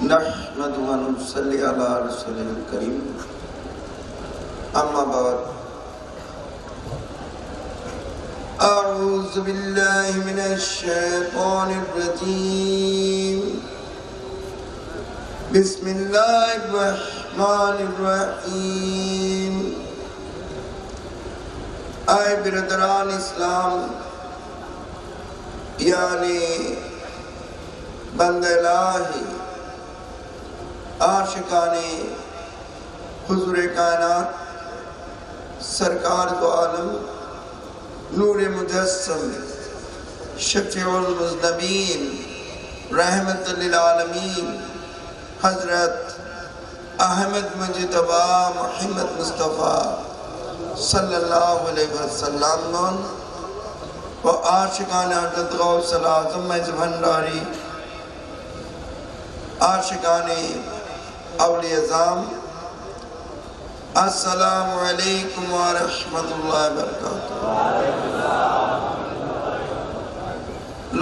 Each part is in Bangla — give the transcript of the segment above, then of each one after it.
नहमदुहु व नुसल्ली अला रसूलिल करीम अम्मा बाद अऊज़ु बिल्लाहि मिनश शैतानिर रजीम बिस्मिल्लाहिर रहमानिर रहीम। आए बिरदरान इस्लाम यानी बंदे-इलाही आशिकाने हुज़ूर कायनात सरकार दो आलम नूर मुजस्सम शफ़ीउल मुज़नबीन रहमतुल लिल आलमीन हज़रत अहमद मुज्तबा मुहम्मद मुस्तफ़ा सल्लल्लाहु अलैहि वसल्लम व आशिकाने हज़रत गौसुल आज़म भंडारी आशिकाने औलिया-ए-ज़ाम अस्सलामु अलैकुम व रहमतुल्लाहि व बरकातुहू।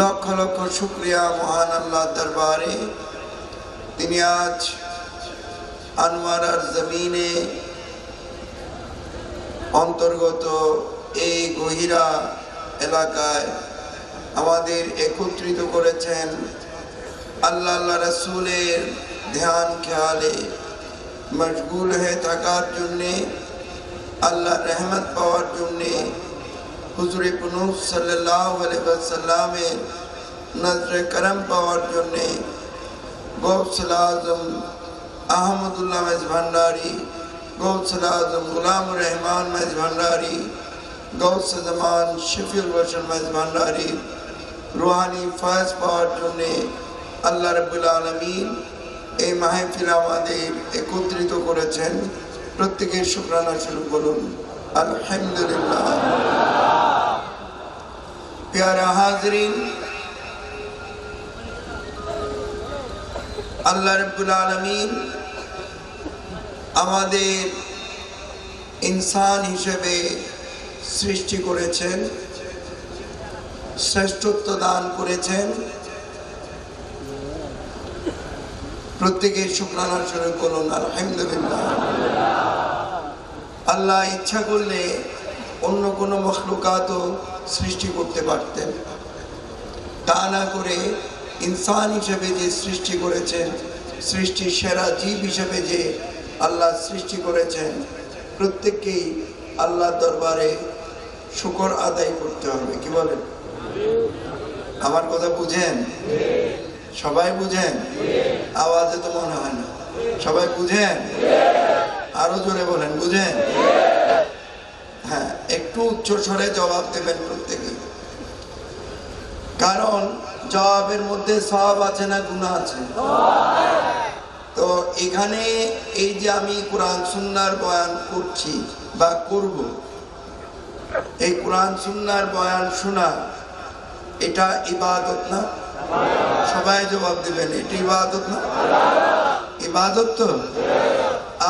लक्ष लक्ष शुक्रिया महान अल्लाह दरबारे तिनि आज আনোয়ারার জমিনে অন্তর্গত এই গহিরা এলাকায় আমাদের একত্রিত করেছেন আল্লাহ আল্লাহ রাসূলের ধ্যান খেয়ালে মশগুল হয়ে থাকার জন্যে, আল্লাহর রহমত পাওয়ার জন্যে, হুজুরে পুনুফ সাল্লাল্লাহু আলাইহি ওয়াসাল্লামের নজরে করম পাওয়ার জন্যে গৌসুল আজম আহমদুল্লাহ মেজ ভান্ডারী, গৌসুল আজম গুলামুর রহমান মেজ ভান্ডারী, গৌস জামান শফিউল বশর মেজ ভান্ডারী রুহানি ফয়েজ পাওয়ার জন্যে আল্লাহ রাব্বুল আলামিন এই মাহফিল আমাদের একত্রিত করেছেন। প্রত্যেকের শুকরানা শুরু করুন আলহামদুলিল্লাহ। প্যারা হাজরিন, আল্লাহ রাব্বুল আলামিন আমাদের ইনসান হিসেবে সৃষ্টি করেছেন, শ্রেষ্ঠত্ব দান করেছেন। প্রত্যেকের শুকরানা শুরু করুন আলহামদুলিল্লাহ। আল্লাহ ইচ্ছা করলে অন্য কোনো মখলুকাতও সৃষ্টি করতে পারতেন, তা না করে ইনসান হিসেবে যে সৃষ্টি করেছেন, সৃষ্টির সেরা জীব হিসেবে যে আল্লাহ সৃষ্টি করেছেন, প্রত্যেককেই আল্লাহ দরবারে শুকর আদায় করতে হবে। কি বলেন? আমার কথা বুঝেন? সবাই বুঝেন? আওয়াজে তো মনে হয় না। সবাই বুঝেন? আরো জোরে বলেন, বুঝেন? হ্যাঁ, একটু উচ্চ স্বরে জবাব দেবেন প্রত্যেকে, কারণ জবাবের মধ্যে সওয়াব আছে না গুনাহ আছে? তো এখানে এই যে আমি কোরআন সুন্নাহর বয়ান করছি বা করব, এই কোরআন সুন্নাহর বয়ান শোনা এটা ইবাদত না? সবাই জবাব দেবেন, এটা ইবাদত না? ইবাদত তো।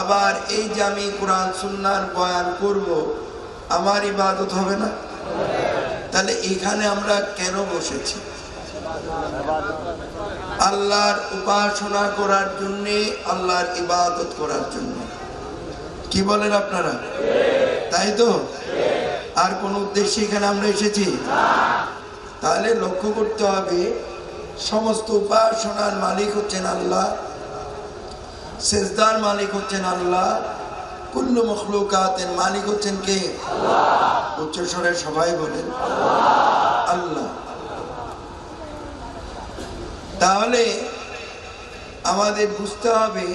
আবার এই যে আমি কোরআন সুন্নাহর বয়ান করব, আমার ইবাদত হবে না? তাহলে এখানে আমরা কেন বসেছি? আল্লাহর উপাসনা করার জন্য, আল্লাহর ইবাদত করার জন্য। কি বলেন আপনারা? তাই তো? আর কোন উদ্দেশ্যে এখানে আমরা এসেছি? তাহলে লক্ষ্য করতে হবে, সমস্ত উপাসনার মালিক হচ্ছেন আল্লাহ, সেজদার মালিক হচ্ছেন আল্লাহ, কুল্লু মখলুকাতের মালিক হচ্ছেন কে? আল্লাহ। উচ্চ স্বরে সবাই বলেন আল্লাহ। তাহলে আমাদের বুঝতে হবে,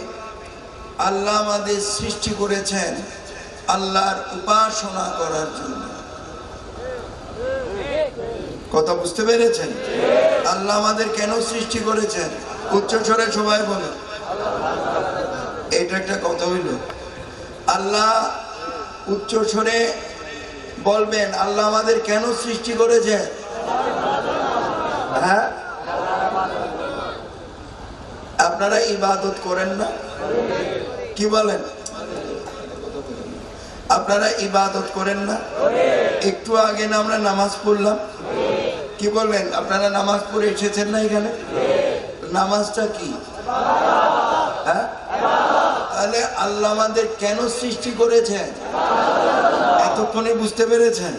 আল্লাহ আমাদের সৃষ্টি করেছেন আল্লাহর উপাসনা করার জন্য। কথা বুঝতে পেরেছেন? আল্লাহ আমাদের কেন সৃষ্টি করেছেন? উচ্চ স্বরে সবাই বলে। এটা একটা কথা হইল। আল্লাহ উচ্চ স্বরে বলবেন, আল্লাহ আমাদের কেন সৃষ্টি করেছেন? হ্যাঁ, আপনারা ইবাদত করেন না? কি বলেন? আপনারা ইবাদত করেন না? একটু আগে না আমরা নামাজ পড়লাম? কি বলবেন? আপনারা নামাজ পড়ে এসেছেন না এখানে? নামাজটা কি? তাহলে আল্লাহ আমাদের কেন সৃষ্টি করেছেন এতক্ষণে বুঝতে পেরেছেন?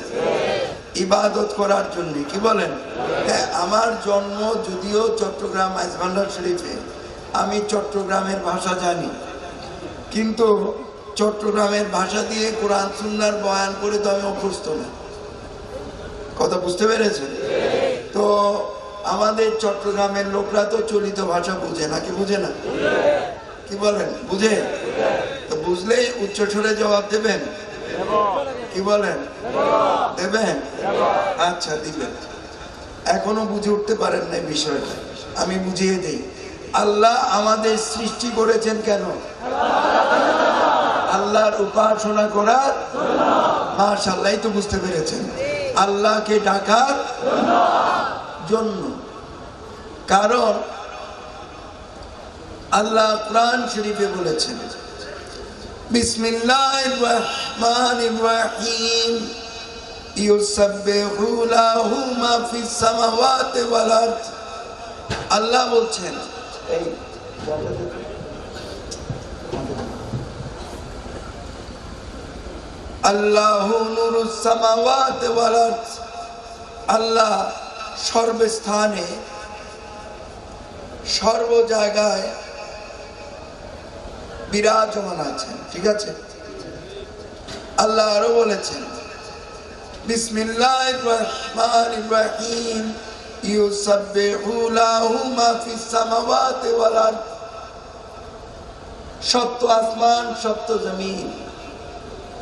ইবাদত করার জন্য। কি বলেন? হ্যাঁ, আমার জন্ম যদিও চট্টগ্রাম মাইজভান্ডার শরীফে, আমি চট্টগ্রামের ভাষা জানি, কিন্তু চট্টগ্রামের ভাষা দিয়ে কোরআন সুন্নাহর বয়ান করে তো আমি অভ্যস্ত না। কথা বুঝতে পেরেছেন? তো আমাদের চট্টগ্রামের লোকরা তো চলিত ভাষা বুঝে নাকি বুঝে না? কি বলেন? বুঝে? তো বুঝলেই উচ্চ স্বরে জবাব দেবেন? কি বলেন? দেবেন? আচ্ছা, দিবেন। এখনো বুঝে উঠতে পারেন না বিষয়টা, আমি বুঝিয়ে দিই। আল্লাহ আমাদের সৃষ্টি করেছেন কেন? আল্লাহর উপাসনা করার। মাশাআল্লাহ, তো বুঝতে পেরেছেন। আল্লাহকে ডাকার জন্য। কারণ আল্লাহ কোরআন শরীফে বলেছেন, বিসমিল্লাহির রহমানির রহিম, ইউসাব্বিহু লাহু মা ফিস সামাওয়াতি ওয়াল আরদ। আল্লাহ বলছেন, এই আল্লাহু নূরুস সামাওয়াতি ওয়াল আরদ। আল্লাহ সর্বস্থানে সর্ব জায়গায় বিরাজমান আছেন। ঠিক আছে? আল্লাহ আরো বলেছেন, বিসমিল্লাহির রহমানির রহিম, ইউসাব্বিহু লাহু মা ফিস সামাওয়াতি ওয়াল আরদ। সপ্ত আসমান, সপ্ত জমিন,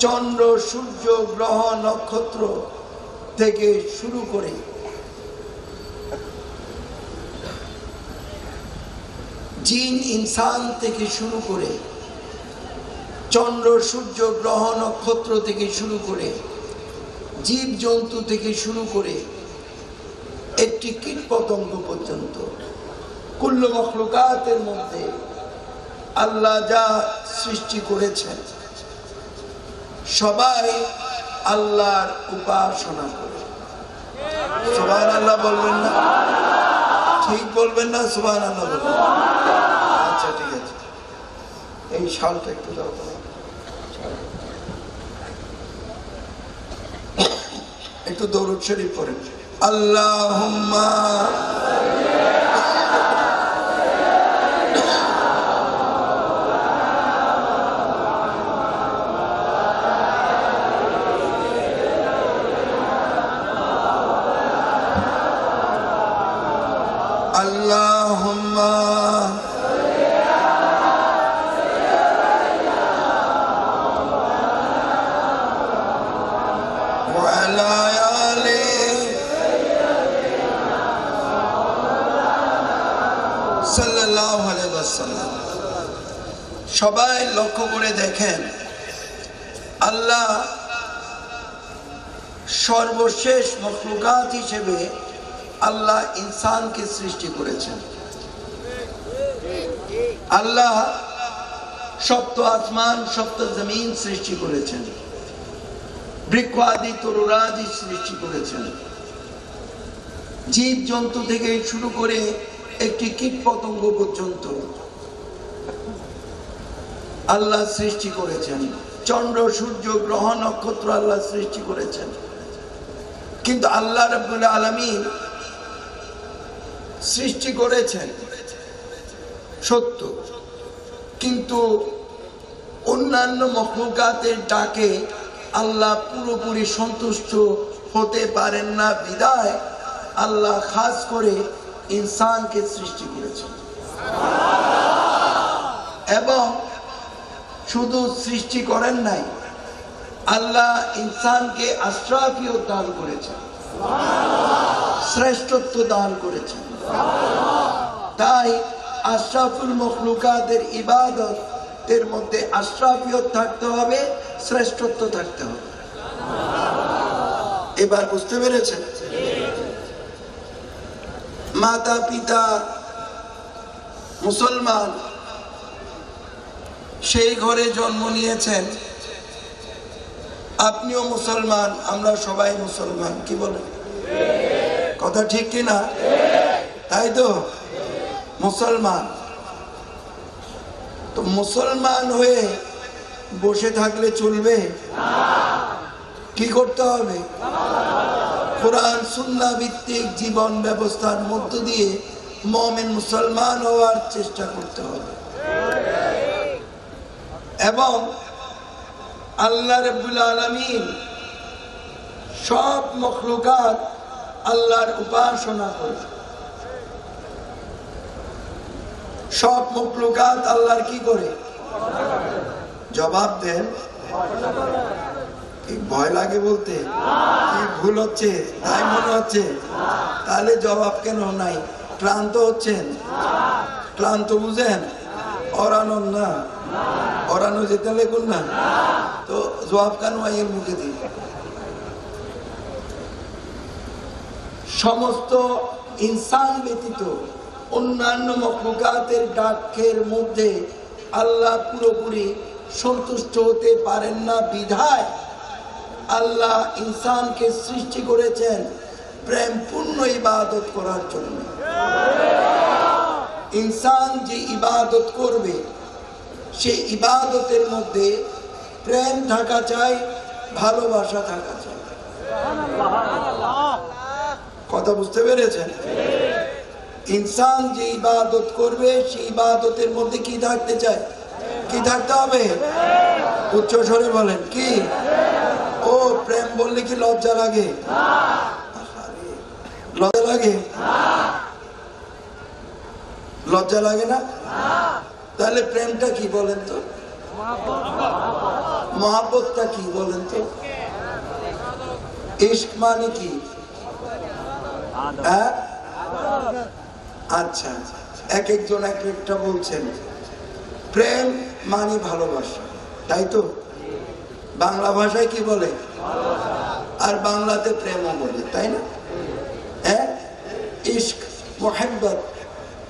চন্দ্র, সূর্য, গ্রহ, নক্ষত্র থেকে শুরু করে জিন ইনসান থেকে শুরু করে, চন্দ্র, সূর্য, গ্রহ, নক্ষত্র থেকে শুরু করে, জীব জন্তু থেকে শুরু করে একটি কীট পতঙ্গ পর্যন্ত, কুল্লু মখলুকাতের মধ্যে আল্লাহ যা সৃষ্টি করেছেন সবাই আল্লাহর উপাসনা করে। সুবহানাল্লাহ বলবেন না? ঠিক বলবেন না? সুবহানাল্লাহ বলবেন। আচ্ছা, ঠিক আছে। এই শালটা একটু দাও তো, একটু দরুদ শরীফ পড়েন। আল্লাহুম্মা আল্লাহুম্মা ওয়ালা আলি সাল্লাল্লাহু আলাইহি ওয়াসাল্লাম। সবাই লক্ষ্য করে দেখেন, আল্লাহ সর্বশেষ মখলুকাত হিসেবে আল্লাহ ইনসানকে সৃষ্টি করেছেন। আল্লাহ সপ্ত আসমান, সপ্ত জমিন সৃষ্টি করেছেন, বৃক্ষ আদি তরুরাজি সৃষ্টি করেছেন, জীব জন্তু থেকে শুরু করে একটি কীট পতঙ্গ পর্যন্ত আল্লাহ সৃষ্টি করেছেন, চন্দ্র, সূর্য, গ্রহ, নক্ষত্র আল্লাহ সৃষ্টি করেছেন। কিন্তু আল্লাহ রাব্বুল আলামিন সৃষ্টি করেছেন সত্য, কিন্তু অন্যান্য মখলুকাতের ডাকে আল্লাহ পুরোপুরি সন্তুষ্ট হতে পারেন না, বিদায় আল্লাহ খাস করে ইনসানকে সৃষ্টি করেছেন। এবং শুধু সৃষ্টি করেন নাই, আল্লাহ ইনসানকে আশরাফিয়ত দান করেছেন, শ্রেষ্ঠত্ব দান করেছেন। তাই আশরাফুল মখলুকাতের ইবাদতের মধ্যে আশরাফিয়ত থাকতে হবে, শ্রেষ্ঠত্ব থাকতে হবে। এবার বুঝতে পেরেছেন? মাতা পিতা মুসলমান, সেই ঘরে জন্ম নিয়েছেন, আপনিও মুসলমান, আমরা সবাই মুসলমান। কি বলেন? কথা ঠিক কিনা? তাই তো? মুসলমান। তো মুসলমান হয়ে বসে থাকলে চলবে, কি করতে হবে? কোরআন সুন্নাহ ভিত্তিক জীবন ব্যবস্থার মধ্য দিয়ে মুমিন মুসলমান হওয়ার চেষ্টা করতে হবে। এবং আল্লাহ রাব্বুল আলামিন সব মখলুকাত আল্লাহর উপাসনা করে। সব মখলুকাত আল্লাহর কি করে? জবাব দেন। ভয় লাগে বলতে? কি ভুল হচ্ছে তাই মনে হচ্ছে? তাহলে জবাব কেন নাই? ক্লান্ত হচ্ছেন? ক্লান্ত বুঝেন? অরানো না, অরানো যেতে লেগুন না, তো জবাব কেন এর মুখে দিই? সমস্ত ইনসান ব্যতীত অন্যান্য মখলুকাতের ডাকের মধ্যে আল্লাহ পুরোপুরি সন্তুষ্ট হতে পারেন না বিধায় আল্লাহ ইনসানকে সৃষ্টি করেছেন প্রেমপূর্ণ ইবাদত করার জন্য। ইনসান যে ইবাদত করবে সেই ইবাদতের মধ্যে প্রেম থাকা চাই, ভালোবাসা থাকা চাই। কথা বুঝতে পেরেছেন? ইনসান যে ইবাদত করবে সেই ইবাদতের মধ্যে কি থাকতে চায়? কি থাকতে হবে? উচ্চ স্বরে বলেন। কি? ও প্রেম বললে কি লজ্জা লাগে? লজ্জা লাগে? লজ্জা লাগে না? তাহলে প্রেমটা কি বলেন তো? মহাব্বতটা কি বলেন তো? ইশক মানে কি? হ্যাঁ, আচ্ছা, এক একজন এক একটা বলছেন। প্রেম মানে ভালোবাসা, তাই তো? বাংলা ভাষায় কি বলে? আর বাংলাতে প্রেমও বলে, তাই না? হ্যাঁ, ইশক, মোহাব্বত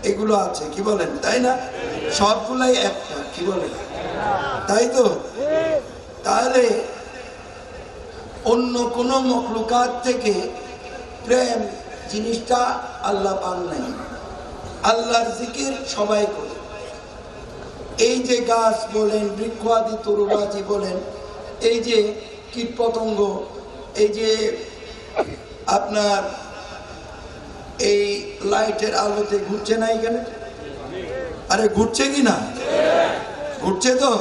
এগুলো আছে, কি বলেন? তাই না? সবগুলাই একটা, কি বলেন? তাই তো? তাহলে অন্য কোন মখলুকাত থেকে প্রেম জিনিসটা আল্লাহ পান নাই। আল্লাহর জিকির সবাই করে। এই যে গাছ বলেন, বৃক্ষ আদি তরুবাজি বলেন, এই যে কীট পতঙ্গ, এই যে আপনার এই লাইটের আলোতে ঘুরছে না এখানে? আরে ঘুরছে কি না? ঘুরছে তো?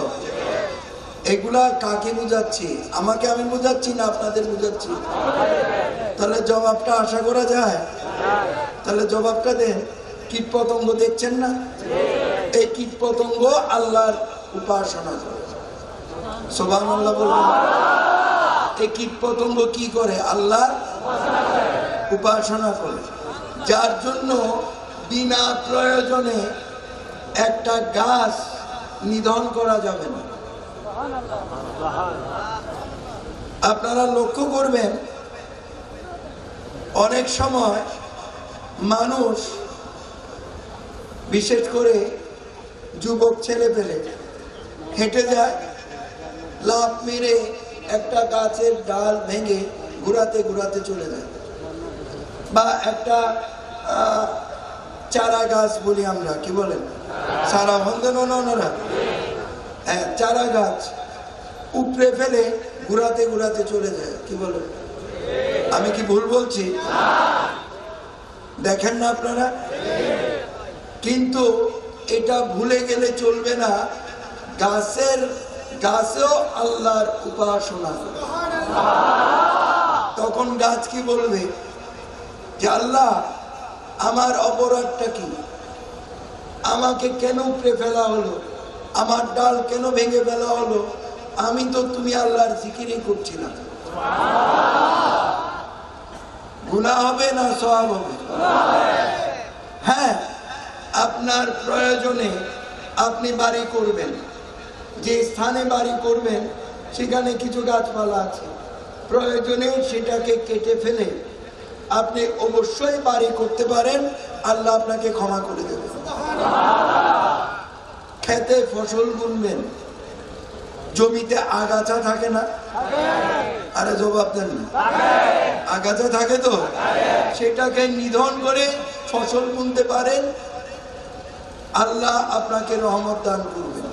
এগুলা কাকে বুঝাচ্ছি? আমাকে আমি বুঝাচ্ছি না আপনাদের বুঝাচ্ছি? তাহলে জবাবটা আশা করা যায়? তাহলে জবাবটা দেন। কীট পতঙ্গ দেখছেন না? এই কীট পতঙ্গ আল্লাহর উপাসনা করে। সুবহানাল্লাহ বলুন। এই কীট পতঙ্গ কি করে? আল্লাহর উপাসনা করে। যার জন্য বিনা প্রয়োজনে একটা গাছ নিধন করা যাবে না। আপনারা লক্ষ্য করবেন, অনেক সময় মানুষ, বিশেষ করে যুবক ছেলে পেলে, হেঁটে যায়, লাফ মেরে একটা গাছের ডাল ভেঙে ঘুরাতে ঘুরাতে চলে যায়। বা একটা চারা গাছ বলি আমরা, কি বলেন? সারা বন্ধন ওনারা, হ্যাঁ, চারা গাছ উপড়ে ফেলে ঘুরাতে ঘুরাতে চলে যায়, কি বলেন? আমি কি ভুল বলছি? দেখেন না আপনারা? কিন্তু এটা ভুলে গেলে চলবে না, গাছেও আল্লাহর উপাসনা। তখন গাছ কি বলবে? যে আল্লাহ, আমার অপরাধটা কি? আমাকে কেন উপড়ে ফেলা হলো? আমার ডাল কেন ভেঙে ফেলা হলো? আমি তো তুমি আল্লাহর জিকিরই করছিলাম। গুনাহ হবে না সওয়াব হবে? হ্যাঁ, আপনার প্রয়োজনে আপনি বাড়ি করবেন, যে স্থানে বাড়ি করবেন সেখানে কিছু গাছপালা আছে, প্রয়োজনে সেটাকে কেটে ফেলে আপনি অবশ্যই বাড়ি করতে পারেন, আল্লাহ আপনাকে ক্ষমা করে দেবেন। খেতে ফসল বুনবেন, জমিতে আগাছা থাকে না? আরে জবাব দেন না। আগাছা থাকে তো, সেটাকে নিধন করে ফসল বুনতে পারেন, আল্লাহ আপনাকে রহমত দান করবেন।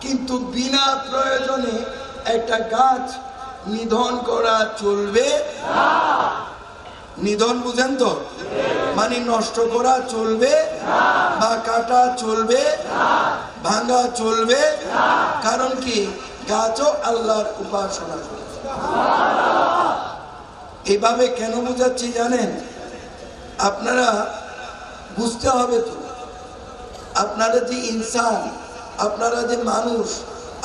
কিন্তু বিনা প্রয়োজনে একটা গাছ নিধন করা চলবে না। নিধন বুঝেন তো, মানে নষ্ট করা চলবে না, বা কাটা চলবে না, ভাঙা চলবে না। কারণ কি, গাছও আল্লাহর উপাসনা করে। এভাবে কেন বুঝাচ্ছি জানেন? আপনারা বুঝতে হবে তো, আপনারা যে ইনসান, আপনারা যে মানুষ,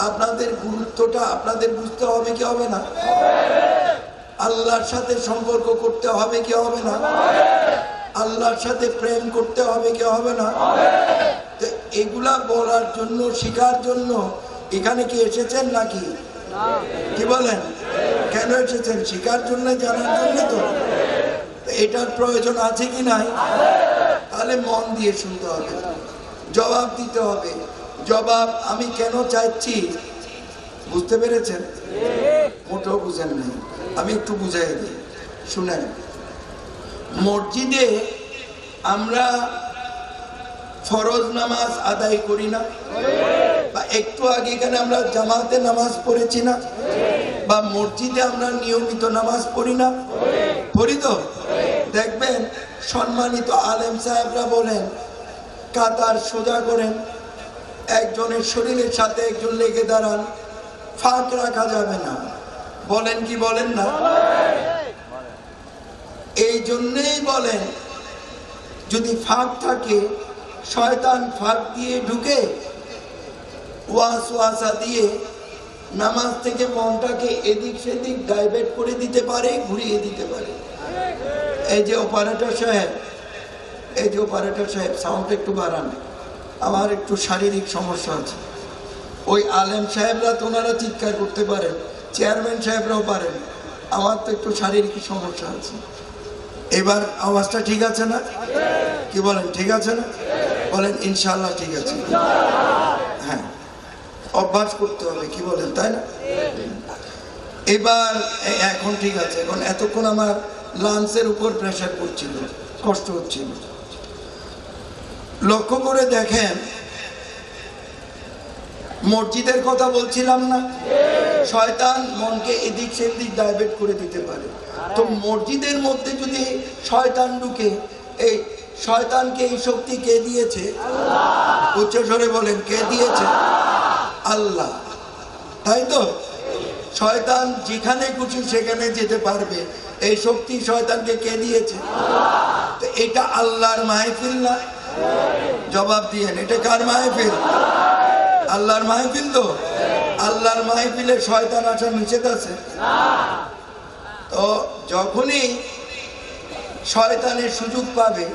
আপনাদের গুরুত্বটা আপনাদের বুঝতে হবে কি হবে না? আল্লাহর সাথে সম্পর্ক করতে হবে কি হবে না? আল্লাহর সাথে প্রেম করতে হবে কি হবে না? তো এগুলা বলার জন্য, শিখার জন্য এখানে কি এসেছেন নাকি? কি বলেন? কেন এসেছেন? শিখার জন্য, জানার জন্য। তো এটার প্রয়োজন আছে কি নাই? তাহলে মন দিয়ে শুনতে হবে, জবাব দিতে হবে। জবাব আমি কেন চাইছি বুঝতে পেরেছেন? মোটেও বুঝেন নাই, আমি একটু বুঝাই দিই, শুনেন। মসজিদে আমরা ফরজ নামাজ আদায় করি না? বা একটু আগে এখানে আমরা জামাতে নামাজ পড়েছি না? বা মসজিদে আমরা নিয়মিত নামাজ পড়ি না? পড়ি তো? দেখবেন সম্মানিত আলেম সাহেবরা বলেন, কাতার সোজা করেন, একজনের শরীরের সাথে একজন লেগে দাঁড়ান, ফাঁক রাখা যাবে না। বলেন কি বলেন না? এই জন্যেই বলেন, যদি ফাঁক থাকে, শয়তান ফাঁক দিয়ে ঢুকে ওয়াসওয়াসা দিয়ে নামাজ থেকে মনটাকে এদিক সেদিক ডাইভার্ট করে দিতে পারে, ঘুরিয়ে দিতে পারে। এই যে অপারেটর সাহেব, এই যে অপারেটর সাহেব, সাউন্ড একটু বাড়ান, আমার একটু শারীরিক সমস্যা আছে। ওই আলেম সাহেবরা তো ওনারা চিৎকার করতে পারেন, চেয়ারম্যান সাহেবরাও পারেন, আমার তো একটু শারীরিক সমস্যা আছে। এবার আওয়াজটা ঠিক আছে না? কি বলেন, ঠিক আছে না? বলেন ইনশাআল্লাহ ঠিক আছে। হ্যাঁ, অভ্যাস করতে হবে, কি বলেন, তাই না? এবার এখন ঠিক আছে। এখন এতক্ষণ আমার লাঞ্চের উপর প্রেশার পড়ছিল, কষ্ট হচ্ছিল। লক্ষ্য করে দেখেন, মসজিদের কথা বলছিলাম না? শয়তান মনকে এদিক সেদিক ডাইভার্ট করে দিতে পারে। তো মসজিদের মধ্যে যদি শয়তান ঢুকে, এই শয়তানকে এই শক্তি কে দিয়েছে? উচ্চ স্বরে বলেন, কে দিয়েছে? আল্লাহ। তাই তো? শয়তান যেখানে খুশি সেখানে যেতে পারবে, এই শক্তি শয়তানকে কে দিয়েছে? তো এটা আল্লাহর মাহফিল না? জবাব দিয়েন, এটা কার মাহফিল? আল্লাহর মাহফিল তো? আল্লাহর মাহফিলে শয়তান আসা নিষেধ আছে? তো যখনই শয়তানের সুযোগ পাবে,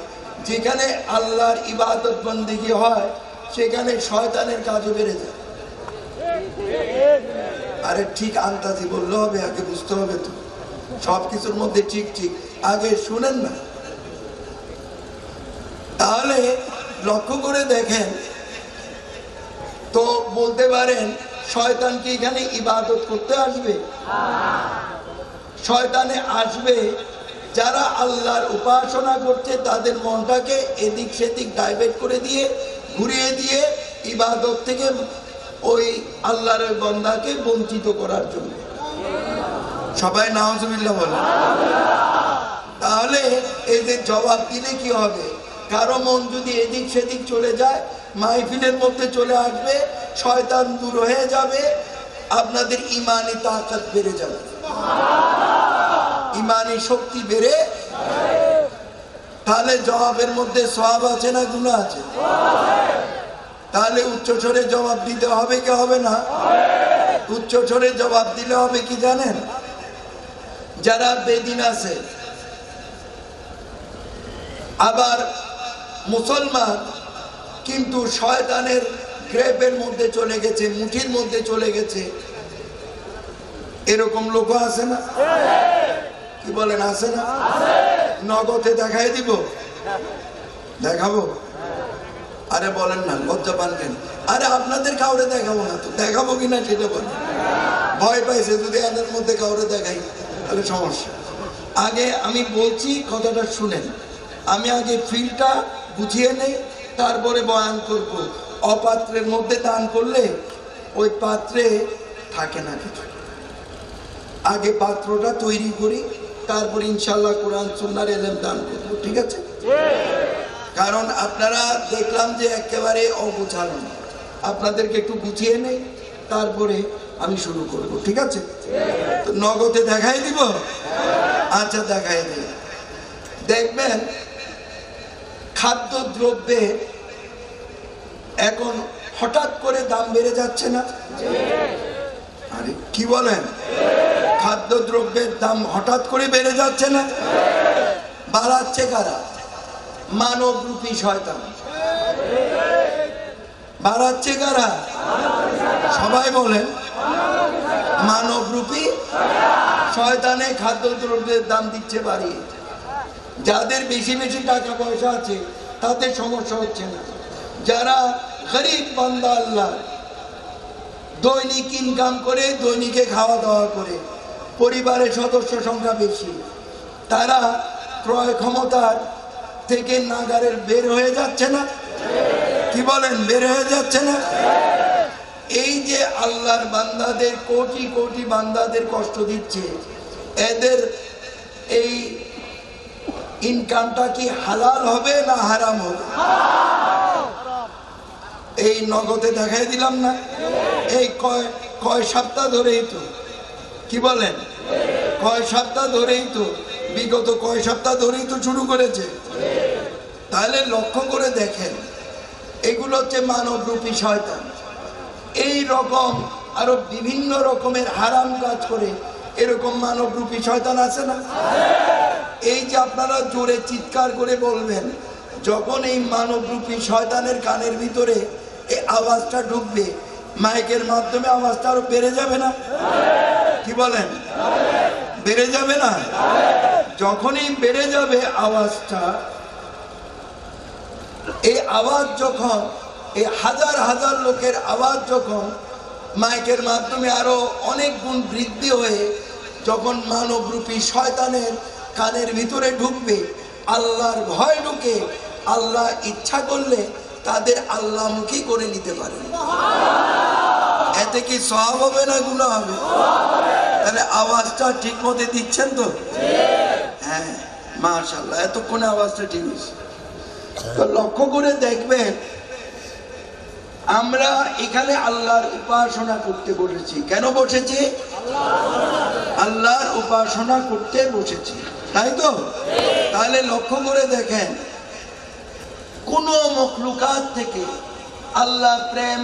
যেখানে আল্লাহর ইবাদত বন্দেগী হয়, সেখানে শয়তানের কাজও বেড়ে যায়। আরে ঠিক আন্তাজি বললে হবে? আগে বুঝতে হবে তো, সবকিছুর মধ্যে ঠিক ঠিক আগে শুনেন না। তাহলে লক্ষ্য করে দেখেন তো, বলতে পারেন শয়তান কি এখানে ইবাদত করতে আসবে? শয়তানে আসবে যারা আল্লাহর উপাসনা করছে, তাদের মনটাকে এদিক সেদিক ডাইভার্ট করে দিয়ে, ঘুরিয়ে দিয়ে ইবাদত থেকে ওই আল্লাহর বান্দাকে বঞ্চিত করার জন্য। সবাই নাউজুবিল্লাহ বলেন। তাহলে এদের জবাব দিলে কি হবে? কারো মন যদি এদিক সেদিক চলে যায়, মাহফিলের মধ্যে চলে আসবে, শয়তান দূর হয়ে যাবে, আপনাদের ইমানি তাকাত বেড়ে যাবে, ইমানি শক্তি বেড়ে। তাহলে জবাবের মধ্যে সওয়াব আছে না গুনাহ আছে? তাহলে উচ্চ স্বরে জবাব দিতে হবে কি হবে না? উচ্চ স্বরে জবাব দিলে হবে কি জানেন? যারা বেদিন আছে, আবার মুসলমান কিন্তু শয়তানের গ্রেপের মধ্যে চলে গেছে, মুঠির মধ্যে চলে গেছে, এরকম লোক আছে না? কি বলেন, আছে না? নগদে দেখাই দিব? দেখাবো? আরে বলেন না, লজ্জা পান কেন? আরে আপনাদের কাউরে দেখাবো না তো, দেখাবো কিনা সেটা বলেন। ভয় পাইছে যদি এদের মধ্যে কাউরে দেখাই তাহলে সমস্যা। আগে আমি বলছি, কথাটা শুনেন, আমি আগে ফিলটা বুঝিয়ে নেই, তারপরে বয়ান করব। অপাত্রের মধ্যে দান করলে ওই পাত্রে থাকে না কিছু। আগে পাত্রটা তৈরি করি, তারপর ইনশাল্লাহ কোরআন সুন্নাহর ইলম দান করব, ঠিক আছে? কারণ আপনারা দেখলাম যে একেবারে অগোছালো, আপনাদেরকে একটু গুছিয়ে নেই, তারপরে আমি শুরু করব, ঠিক আছে? তো নগদে দেখাই দিব? আচ্ছা, দেখাই দিব। দেখবেন খাদ্য দ্রব্যের এখন হঠাৎ করে দাম বেড়ে যাচ্ছে না? আরে কি বলেন, খাদ্য দ্রব্যের দাম হঠাৎ করে বেড়ে যাচ্ছে না? বাড়াচ্ছে কারা? মানবরূপী শয়তান। বাড়াচ্ছে কারা? সবাই বলেন, মানবরূপী শয়তানে খাদ্য দ্রব্যের দাম দিচ্ছে বাড়িয়ে। যাদের বেশি বেশি টাকা পয়সা আছে তাদের সমস্যা হচ্ছে না। যারা গরিব বান্দা আল্লাহ, দৈনিক ইনকাম করে, দৈনিকে খাওয়া দাওয়া করে, পরিবারের সদস্য সংখ্যা বেশি, তারা ক্রয় ক্ষমতার থেকে নাগারের বের হয়ে যাচ্ছে না? কি বলেন, বের হয়ে যাচ্ছে না? এই যে আল্লাহর বান্দাদের, কোটি কোটি বান্দাদের কষ্ট দিচ্ছে, এদের এই ইনকামটা কি হালাল হবে না হারাম হবে? এই নগদে দেখাই দিলাম না? এই কয় সপ্তাহ ধরেই তো, কি বলেন, কয় সপ্তাহ ধরেই তো, বিগত কয় সপ্তাহ ধরেই তো শুরু করেছে। তাহলে লক্ষ্য করে দেখেন, এগুলো হচ্ছে মানবরূপী শয়তান। এই রকম আরো বিভিন্ন রকমের হারাম কাজ করে এরকম মানবরূপী শয়তান আছে না? এই যে আপনারা জোরে চিৎকার করে বলবেন, যখন এই মানবরূপী শয়তানের কানের ভিতরে এই আওয়াজটা ঢুকবে, মাইকের মাধ্যমে আওয়াজটা আরো বেড়ে যাবে না? কি বলেন, বেড়ে যাবে না? যখনই বেড়ে যাবে আওয়াজটা, এই আওয়াজ যখন, এই হাজার হাজার লোকের আওয়াজ যখন মাইকের মাধ্যমে আরো অনেক গুণ বৃদ্ধি হয়ে যখন মানবরূপী শয়তানের কানের ভিতরে ঢুকবে, আল্লাহর ভয় ঢুকে, আল্লাহ ইচ্ছা করলে তাদের আল্লাহমুখী করে নিতে পারে। এতে কি সওয়াব হবে না গুনাহ হবে? তাহলে আওয়াজটা ঠিক মতো দিচ্ছেন তো? হ্যাঁ, মাশাআল্লাহ, এতক্ষণে আওয়াজটা ঠিক হয়েছে। তো লক্ষ্য করে দেখবেন, আমরা এখানে আল্লাহর উপাসনা করতে বসেছি। কেন বসেছি? আল্লাহর উপাসনা করতে বসেছি, তাই তো? তাহলে লক্ষ্য করে দেখেন, কোন মখলুকাত থেকে আল্লাহ প্রেম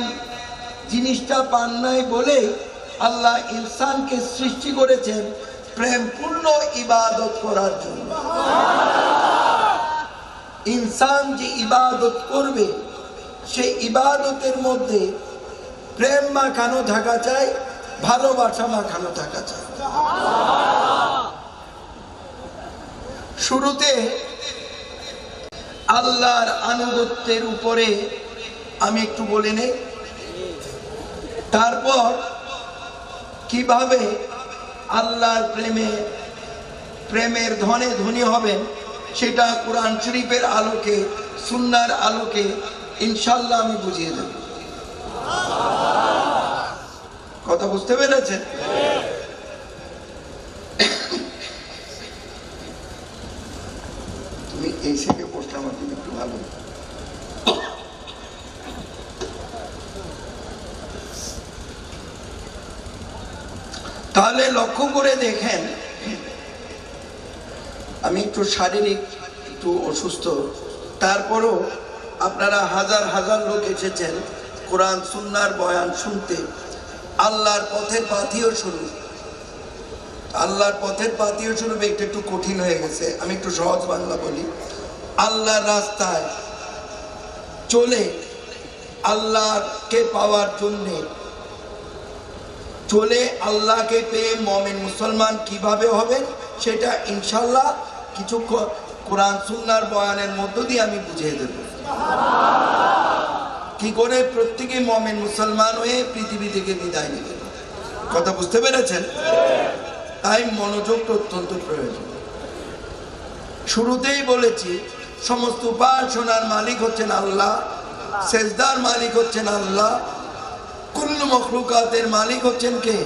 জিনিসটা পান নাই বলে আল্লাহ ইনসানকে সৃষ্টি করেছেন প্রেমপূর্ণ ইবাদত করার জন্য। ইনসান যে ইবাদত করবে, সেই ইবাদতের মধ্যে প্রেম মাখানো থাকা চাই, ভালোবাসা মাখানো থাকা চাই। শুরুতে আল্লাহর আনুগত্যের উপরে আমি একটু বলে নেই, তারপর কিভাবে আল্লাহর প্রেমের ধনে ধনী হবেন সেটা কোরআন শরীফের আলোকে, সুন্নাহর আলোকে ইনশাআল্লাহ আমি বুঝিয়ে দেব। কথা বুঝতে পেরেছেন? তুমি এই থেকে পোস্ট আমার জন্য একটু ভালো। তাহলে লক্ষ্য করে দেখেন, আমি একটু শারীরিক একটু অসুস্থ, তারপরও আপনারা হাজার হাজার লোক এসেছেন কোরআন সুন্নাহর বয়ান শুনতে। আল্লাহর পথের পাথিও শুরু, আল্লাহর পথের পাথিও শুরু একটু কঠিন হয়ে গেছে। আমি একটু সহজ বাংলা বলি। আল্লাহর রাস্তায় চলে আল্লাহকে পাওয়ার জন্যে, চলে আল্লাহকে পেয়ে মুমিন মুসলমান কিভাবে হবে সেটা ইনশাআল্লাহ কিছু কোরআন সুন্নাহর বয়ানের মধ্য দিয়ে আমি বুঝিয়ে দেব, কি করে প্রত্যেকে মুমিন মুসলমান হয়ে পৃথিবী থেকে বিদায় নেবে। কথা বুঝতে পেরেছেন? তাই মনোযোগটা অত্যন্ত প্রয়োজন। শুরুতেই বলেছি সমস্ত উপাসনার মালিক হচ্ছেন আল্লাহ, সেজদার মালিক হচ্ছেন আল্লাহ, কুল্লু মখলুকাতের মালিক হচ্ছেন কে?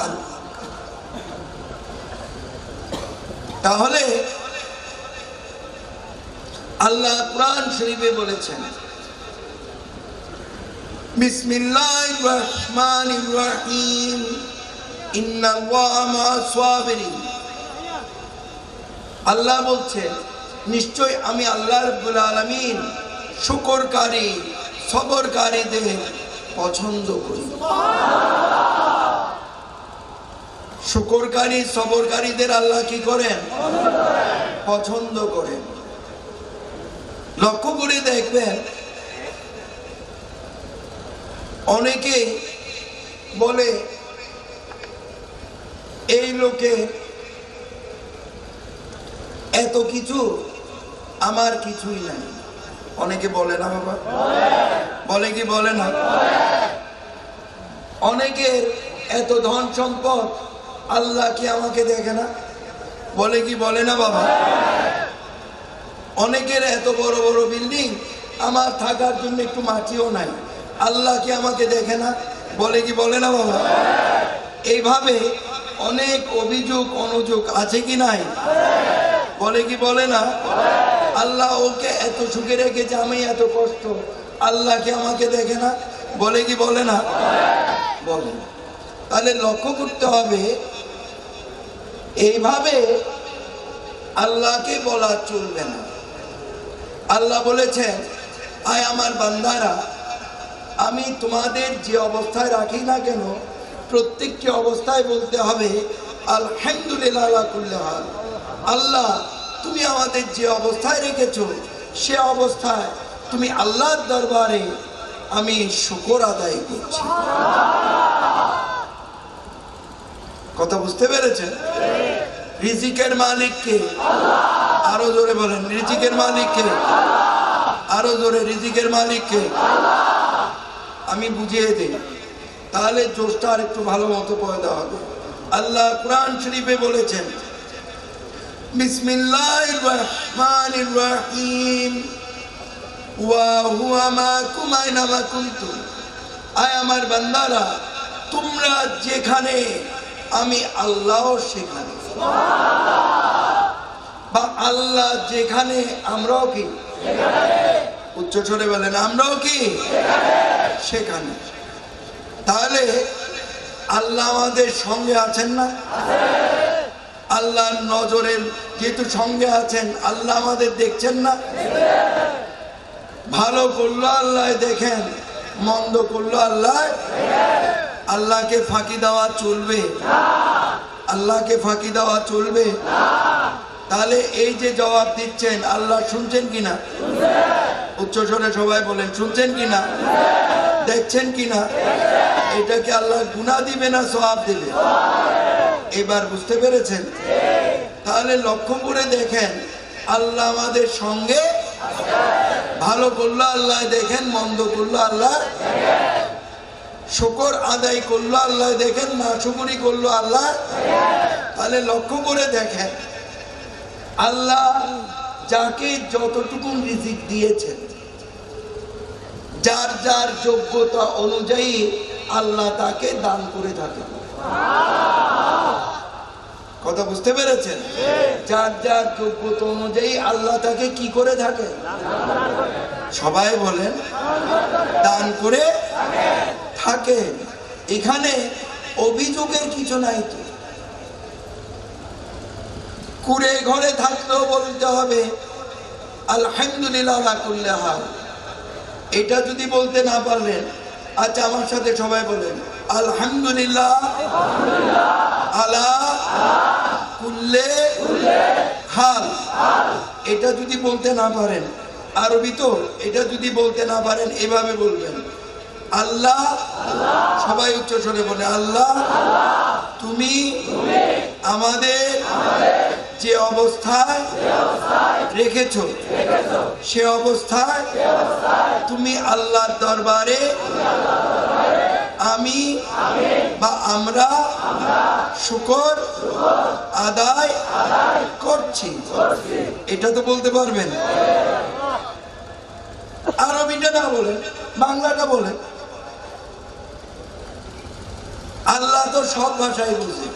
আল্লাহ। তাহলে আল্লাহ কুরআন শরীফে বলেছেন বিসমিল্লাহির রহমানির রহিম ইন্নাল্লাহা মা'আস সাবিরিন। আল্লাহ বলছেন নিশ্চয় আমি আল্লাহ রাব্বুল আলামিন শুকরকারী সবরকারীদের পছন্দ করি। শুকরকারী সবরকারীদের আল্লাহ কি করেন? পছন্দ করেন। লক্ষ্য করে দেখবেন অনেকে বলে এই লোকে এত কিছু আমার কিছুই নাই। অনেকে বলে না বাবা? বলে কি বলে না? অনেকের এত ধন সম্পদ, আল্লাহ কি আমাকে দেখে না? বলে কি বলে না বাবা? অনেকের এত বড় বড় বিল্ডিং, আমার থাকার জন্য একটু মাটিও নাই, আল্লাহ কি আমাকে দেখে না? বলে কি বলে না বাবা? এইভাবে অনেক অভিযোগ অনুযোগ আছে কি নাই? বলে কি বলে না? আল্লাহ ওকে এত সুখে রেখেছে, আমি এত কষ্ট, আল্লাহ কি আমাকে দেখে না? বলে কি বলে না? বলে। তাহলে লক্ষ্য করতে হবে, এইভাবে আল্লাহকে বলা চলবে না। আল্লাহ বলেছেন আয় আমার বান্দারা, আমি তোমাদের যে অবস্থায় রাখি না কেন প্রত্যেকটি অবস্থায় বলতে হবে আলহামদুলিল্লাহ আলা কুল্লি হাল। আল্লাহ তুমি আমাদের যে অবস্থায় রেখেছো সে অবস্থায় তুমি আল্লাহর দরবারে আমি শুকর আদায় করছি। কথা বুঝতে পেরেছেন? রিজিকের মালিক কে? আরো জোরে বলেন, রিজিকের মালিক কে? আরো জোরে, রিজিকের মালিক কে? আমি বুঝিয়ে দিই, তাহলে জোশটা আর একটু ভালো মতো পয়দা হবে। আল্লাহ কুরআন শরীফে বলেছেন বিসমিল্লাহির রহমানির রহিম ওয়া হুয়া মাকুম আইনামা কুনতুম। আয় আমার বান্দারা, তোমরা যেখানে আমি আল্লাহ সেখানে, বা আল্লাহ যেখানে আমরাও কি? উচ্চ স্বরে বলেন, আমরাও কি? সেখানে। তাহলে আল্লাহ আমাদের সঙ্গে আছেন না? আল্লাহর নজরের যেহেতু সঙ্গে আছেন, আল্লাহ আমাদের দেখছেন না? ভালো করলো আল্লাহ দেখেন, মন্দ করলো আল্লাহ। আল্লাহকে ফাঁকি দেওয়া চলবে? আল্লাহকে ফাঁকি দেওয়া চলবে? তাহলে এই যে জবাব দিচ্ছেন, আল্লাহ শুনছেন কিনা? উচ্চ স্বরে সবাই বলেন, শুনছেন কিনা? দেখছেন কিনা? এটাকে আল্লাহ গুনাহ দিবে না সওয়াব দিবে? এবার বুঝতে পেরেছেন? তাহলে লক্ষ্য করে দেখেন, আল্লাহ আমাদের সঙ্গে, ভালো করলো আল্লাহ দেখেন, মন্দ করলো আল্লাহ, শুকর আদায় করলো আল্লাহ দেখেন, না শুকরি করলো আল্লাহ। তাহলে লক্ষ্য করে দেখেন, আল্লাহ যাকে যতটুকু রিজিক দিয়েছেন, যার যার যোগ্যতা অনুযায়ী আল্লাহ তাকে দান করে থাকেন। কথা বুঝতে পেরেছেন? যার যার যোগ্যতা অনুযায়ী আল্লাহ তাকে কি করে থাকে? সবাই বলেন, দান করে থাকে। এখানে অভিযোগের কিছু নাই তো। কুড়ে ঘরে থাকলেও বলতে হবে আলহামদুলিল্লাহ আলা কুল্লি হাল। এটা যদি বলতে না পারলেন, আচ্ছা আমার সাথে সবাই বলেন আলহামদুলিল্লাহ আলা কুল্লি হাল। এটা যদি বলতে না পারেন, আরবি তো, এটা যদি বলতে না পারেন এভাবে বলবেন আল্লাহ, সবাই উচ্চ স্বরে বলে আল্লাহ তুমি আমাদের যে অবস্থায় রেখেছো সে অবস্থায় তুমি আল্লাহর দরবারে আমি বা আমরা শুকর আদায় করছি। এটা তো বলতে পারবেন। আরবিটা না বলেন, বাংলাটা বলেন। আল্লাহ তো সব ভাষায় বুঝে।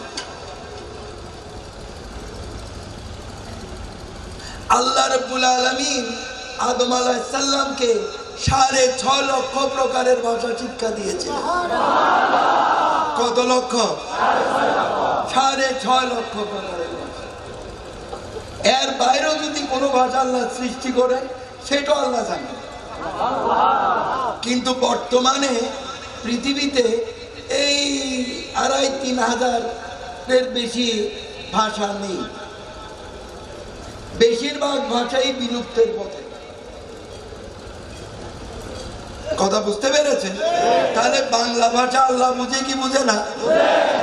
আল্লাহ রাব্বুল আলামিন আদম আলাইহিস সালামকে 6.5 লক্ষ প্রকারের ভাষা শিক্ষা দিয়েছে। কত লক্ষ? 6.5 লক্ষ প্রকারের ভাষা। এর বাইরেও যদি কোনো ভাষা আল্লাহ সৃষ্টি করেন সেটাও আল্লাহ জানেন। কিন্তু বর্তমানে পৃথিবীতে এই 2,500-3 হাজারের বেশি ভাষা নেই। বেশিরভাগ ভাষাই বিলুপ্তের পথে। কথা বুঝতে পেরেছেন? তাহলে বাংলা ভাষা আল্লাহ বুঝে কি বুঝে না?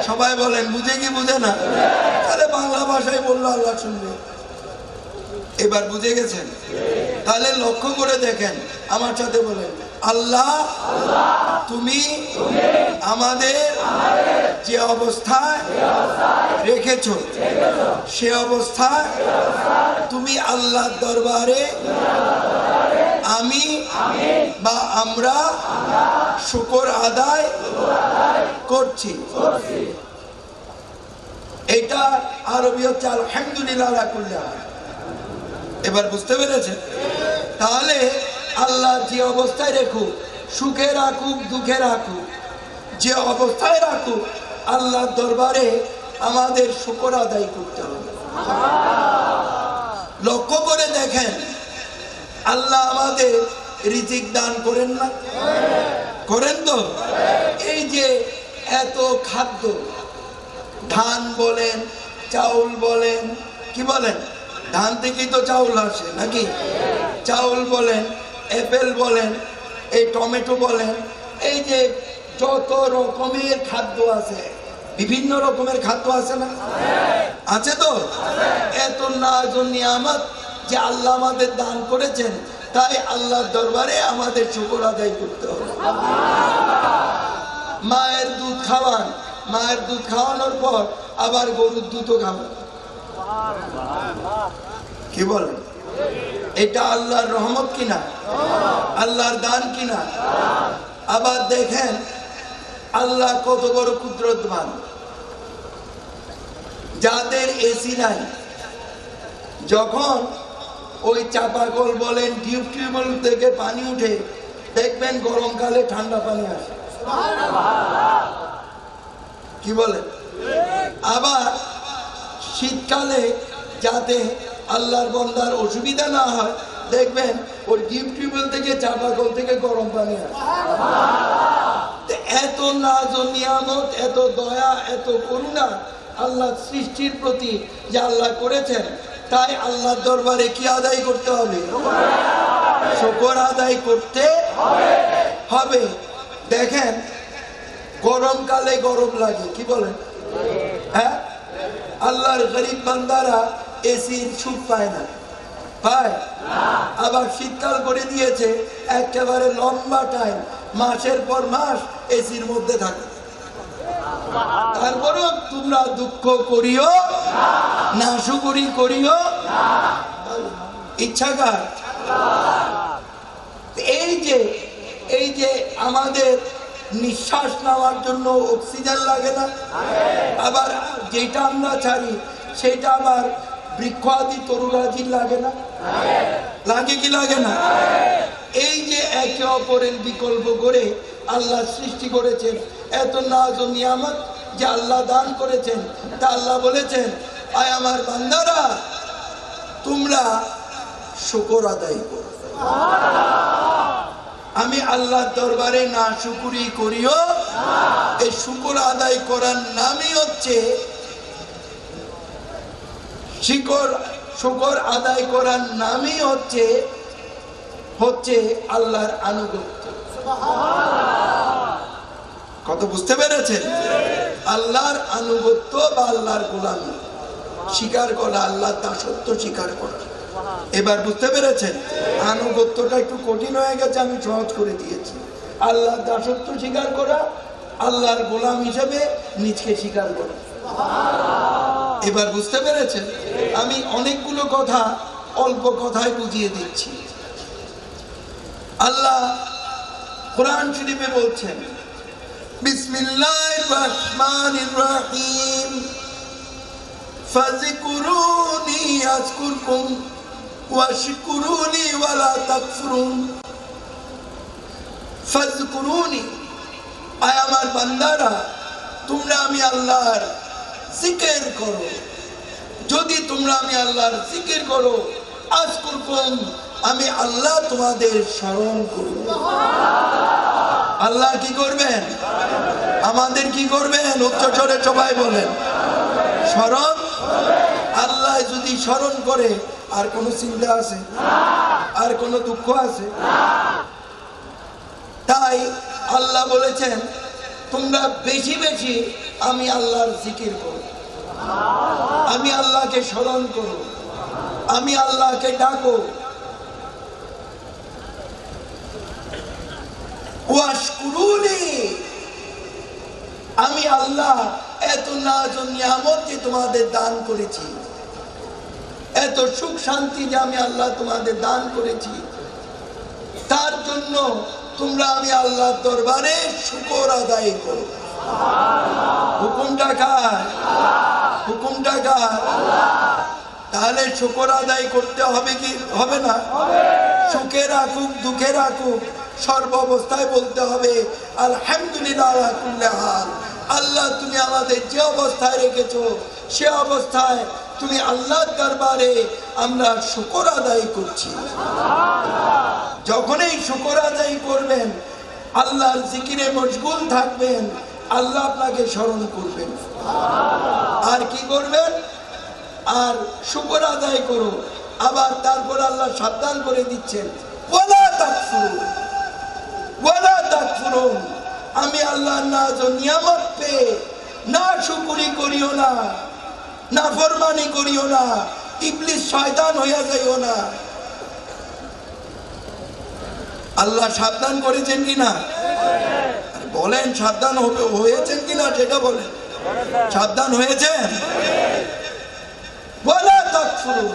সবাই বলেন বুঝে কি বুঝে না? তাহলে বাংলা ভাষায় বললো আল্লাহ শুনবে। এবার বুঝে গেছেন? তাহলে লক্ষ্য করে দেখেন, আমার সাথে বলেন, আল্লাহ তুমি আমাদের যে অবস্থায় রেখেছো সে অবস্থায় তুমি আল্লাহর দরবারে আমি বা আমরা শুকর আদায় করছি। এটা আরবি হচ্ছে আলহামদুলিল্লাহ আলা কুল্লি হাল। এবার বুঝতে পেরেছেন? তাহলে আল্লাহ যে অবস্থায় রাখুক, সুখে রাখুক দুঃখে রাখুক, যে অবস্থায় রাখুক, আল্লাহর দরবারে আমাদের শুকর আদায় করতে হবে। লক্ষ্য করে দেখেন, আল্লাহ আমাদের রিজিক দান করেন না? করেন তো? এই যে এত খাদ্য, ধান বলেন, চাউল বলেন, কি বলেন? ধান থেকেই তো চাউল আসে নাকি? চাউল বলেন, অ্যাপেল বলেন, এই টমেটো বলেন, এই যে যত রকমের খাদ্য আছে, বিভিন্ন রকমের খাদ্য আছে না? আছে তো? এত নাজ ও নিয়ামত যে আল্লাহ আমাদের দান করেছেন, তাই আল্লাহর দরবারে আমাদের শুকর আদায় করতে হবে। মায়ের দুধ খাওয়ান, মায়ের দুধ খাওয়ানোর পর আবার গরুর দুধও খাওয়ান। কি বলেন? এটা আল্লাহর রহমত কিনা? আল্লাহর দান কিনা? আবার দেখেন আল্লাহ কত বড় কুদরতবান। যাদের এসি নাই, যখন ওই চাপাকল বলেন, টিউবওয়েল থেকে পানি উঠে, দেখবেন গরমকালে ঠান্ডা পানি আসে। কি বলেন? আবার শীতকালে যাতে আল্লাহর বান্দার অসুবিধা না হয়, দেখবেন ওই টিউবওয়েল থেকে চাপাকল থেকে গরম পানি আসে। এত নাজ ও নিয়ামত, এত দয়া, এত করুণা আল্লাহ সৃষ্টির প্রতি যে আল্লাহ করেছেন, তাই আল্লাহর দরবারে কি আদায় করতে হবে? শুকর আদায় করতে হবে। দেখেন গরমকালে গরম লাগে, কি বলেন? হ্যাঁ, আল্লাহর গরিব বান্দারা এসির সুখ পায় না, পায়? আবার শীতকাল করে দিয়েছে একেবারে লম্বা টাইম, মাসের পর মাস এসির মধ্যে থাকে। তারপরও তোমরা দুঃখ করিও না, শুকরি করিও ইচ্ছাকার। এই যে আমাদের নিঃশ্বাস নেওয়ার জন্য অক্সিজেন লাগে না? আবার যেটা আমরা ছাড়ি সেটা আবার বৃক্ষ আদি তরুরাজি লাগে না? লাগে কি লাগে না? এই যে একে অপরের বিকল্প করে আল্লাহ সৃষ্টি করেছেন, এত নাজ ও নিয়ামত যে আল্লাহ দান করেছেন, তা আল্লাহ বলেছেন, আয় আমার বান্দারা তোমরা শুকর আদায় করো। আমি আল্লাহর দরবারে না শুকরি করিও। এই শুকর আদায় করার নামই হচ্ছে শুকর আদায় করার নামই হচ্ছে আল্লাহর আনুগত্য। কত বুঝতে পেরেছেন? আল্লাহর আনুগত্য বা আল্লাহর গোলামি স্বীকার করা, আল্লাহর দাসত্ব স্বীকার করা। এবার বুঝতে পেরেছেন? আনুগত্যটা একটু কঠিন হয়ে গেছে, আমি সহজ করে দিয়েছি। আল্লাহর দাসত্ব স্বীকার করা, আল্লাহর গোলাম হিসেবে নিজকে স্বীকার করে। এবার বুঝতে পেরেছেন? আমি অনেকগুলো কথা অল্প কথায় বুঝিয়ে দিচ্ছি। আল্লাহ কোরআন শরীফে বলছেন, বিসমিল্লাহির রহমানির রহিম, ফাযকুরুনি আযকুরকুম ওয়াশকুরুনি ওয়ালা তাকফুরুন। ফাযকুরুনি, আয় আমার বান্দারা, তোমরা আমি আল্লাহর জিকির করো। যদি তোমরা আমি আল্লাহর জিকির করো, আযকুরকুম, আমি আল্লাহ তোমাদের স্মরণ করব। আল্লাহ কি করবেন? আমাদের কি করবেন? উচ্চস্বরে সবাই বলেন, স্মরণ। আল্লাহ যদি স্মরণ করে, আর কোনো চিন্তা আছে? আর কোনো দুঃখ আছে? তাই আল্লাহ বলেছেন, তোমরা বেশি বেশি আমি আল্লাহর জিকির করো, আমি আল্লাহকে স্মরণ করো, আমি আল্লাহকে ডাকো। ওয়াশকুরুনি, আমি আল্লাহ এত নাজ ও নিয়ামত যে তোমাদের দান করেছি, এত সুখ শান্তি যে আমি আল্লাহ তোমাদের দান করেছি, তার জন্য তোমরা আমি আল্লাহর দরবারে শুকর আদায় করো। হুকুমটা কার? হুকুমটা কার? তাহলে শুকর আদায় করতে হবে কি হবে না? সুখে রাখুক দুঃখে রাখুক, সর্ব অবস্থায় বলতে হবে আলহামদুলিল্লাহ আলা কুল্লি হাল। আল্লাহ তুমি আমাদের যে অবস্থায় রেখেছো সে অবস্থায় তুমি আল্লাহর দরবারে আমরা শুকর আদায় করছি। যখনই শুকর আদায় করবেন, আল্লাহর জিকিরে মশগুল থাকবেন, আল্লাহ আপনাকে স্মরণ করবেন। আর কি করবেন? আর শুকর আদায় করো। আবার তারপর আল্লাহ সাবধান করে দিচ্ছেন, ওয়ালা তাকফুরু, ওয়ালা তাকফুরুন, আমি আল্লাহর নাজ ও নিয়ামত পেয়ে না শুকরি করিও না, না ফরমানি করিও না, ইবলিস শয়তান হইয়া যাইও না। আল্লাহ সাবধান করেছেন কিনা? বলেন সাবধান হয়েছেন কিনা সেটা বলেন। সাবধান হয়েছেন? ওয়ালা তাকফুরু,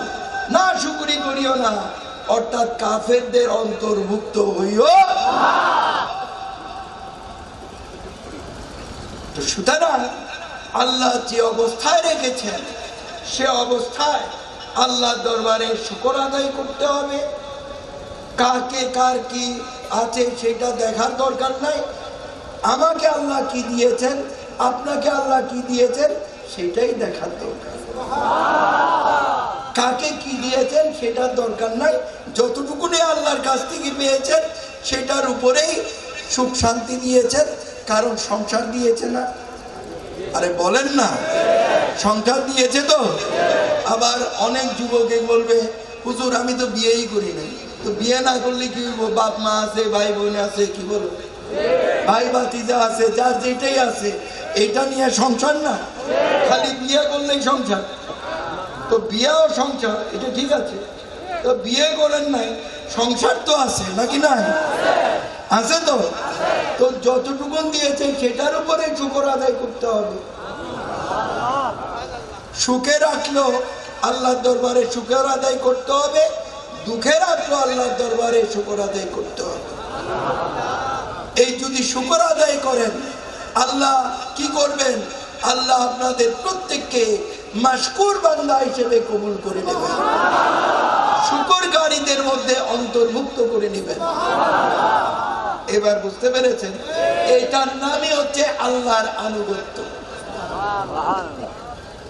না শুকরি করিও না, অর্থাৎ কাফেরদের অন্তর্ভুক্ত হইও। তো সুতরাং আল্লাহ যে অবস্থায় রেখেছেন সে অবস্থায় আল্লাহর দরবারে শুকর আদায় করতে হবে। কাকে কার কি আছে সেটা দেখার দরকার নাই। আমাকে আল্লাহ কি দিয়েছেন, আপনাকে আল্লাহ কি দিয়েছেন সেটাই দেখার দরকার। কাকে কি দিয়েছেন সেটার দরকার নাই, যতটুকুনি আল্লাহর কাছ থেকে পেয়েছেন সেটার উপরেই সুখ শান্তি দিয়েছেন। কারণ সংসার দিয়েছে না? আরে বলেন না, সংসার দিয়েছে তো। আবার অনেক যুবকে বলবে, হুজুর আমি তো বিয়েই করি নাই। তো বিয়ে না করলে কি হইব? বাপ মা আছে, ভাই বোন আছে, কি বলো, ভাই ভাতিজা আছে, যার যেটাই আছে, এটা নিয়ে সংসার না? খালি বিয়ে করলেই সংসার? তো বিয়েও সংসার, এটা ঠিক আছে। তো বিয়ে করেন নাই, সংসার তো আছে নাকি নাই? আছে তো। তো যতটুকুন দিয়েছে সেটার উপরে শুকর আদায় করতে হবে। সুখে রাখলো আল্লাহর দরবারে শুকর আদায় করতে হবে, দুঃখে রাখলো আল্লাহর দরবারে শুকর আদায় করতে হবে। এই যদি শুকর আদায় করেন, আল্লাহ কি করবেন? আল্লাহ আপনাদের প্রত্যেককে মাশকুর বান্দা হিসেবে কবুল করে নেবেন, শুকরকারীদের মধ্যে অন্তর্ভুক্ত করে নেবেন। এবার বুঝতে পেরেছেন? এটার নামই হচ্ছে আল্লাহর আনুগত্য।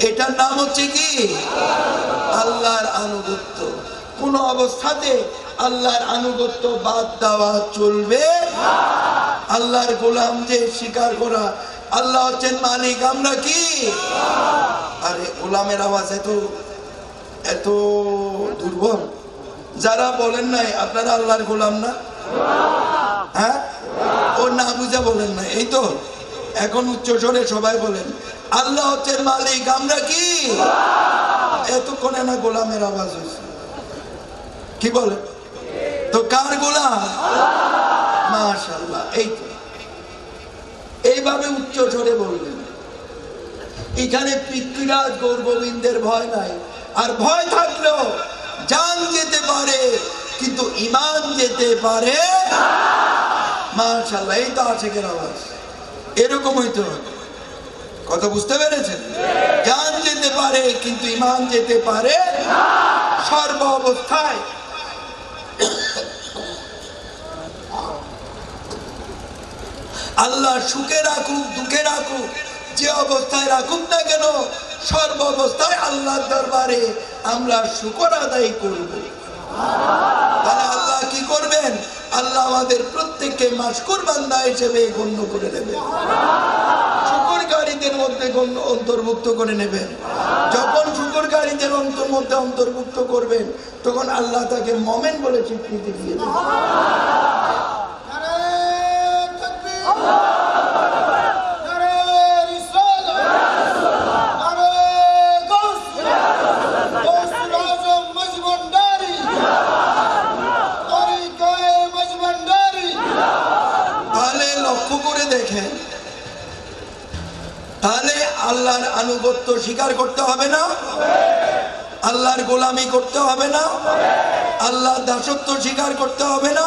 এটার নাম হচ্ছে কি? আল্লাহর আনুগত্য। কোন অবস্থাতে আল্লাহর আনুগত্য বাদ দেওয়া চলবে না। আল্লাহর গোলাম যে স্বীকার করা, আল্লাহ হচ্ছেন মালিক, আমরা কি? আরে গোলামের আওয়াজ এত এত দুর্বল। যারা বলেন নাই আপনারা আল্লাহর গোলাম না, হ্যাঁ, ও না বুঝা বলেন না, এই তো এখন উচ্চ স্বরে সবাই বলেন, আল্লাহ হচ্ছেন মালিক, আমরা কি? এতক্ষণে না গোলামের আওয়াজ হয়েছে, কি বলে? তো কার গোলাম? মাশাআল্লাহ। এই এইভাবে উচ্চ স্বরে বলবেন। এখানে পৃথ্বীরাজ গৌর গোবিন্দের ভয় নাই। আর ভয় থাকলেও জান যেতে পারে, কিন্তু ঈমান যেতে পারে। মাশাআল্লাহ, এই তো আশিকের আওয়াজ। এরকম হইতে হবে। কথা বুঝতে পেরেছেন? জান যেতে পারে কিন্তু ঈমান যেতে পারে সর্ব অবস্থায়। আল্লাহ সুখে রাখুক দুঃখে রাখুক, যে অবস্থায় রাখুক না কেন, সর্ব অবস্থায় আল্লাহর দরবারে আমরা শুকর আদায় করব। তাহলে আল্লাহ কি করবেন? আল্লাহ আমাদের প্রত্যেককে মাশকুর বান্দা হিসেবে গণ্য করে নেবেন, শুকরকারীদের মধ্যে অন্তর্ভুক্ত করে নেবেন। যখন শুকরকারীদের মধ্যে অন্তর্ভুক্ত করবেন, তখন আল্লাহ তাকে মুমিন বলে স্বীকৃতি দিয়ে দেবেন। তাহলে আল্লাহর আনুগত্য স্বীকার করতে হবে না? আল্লাহর গোলামি করতে হবে না? আল্লাহর দাসত্ব স্বীকার করতে হবে না?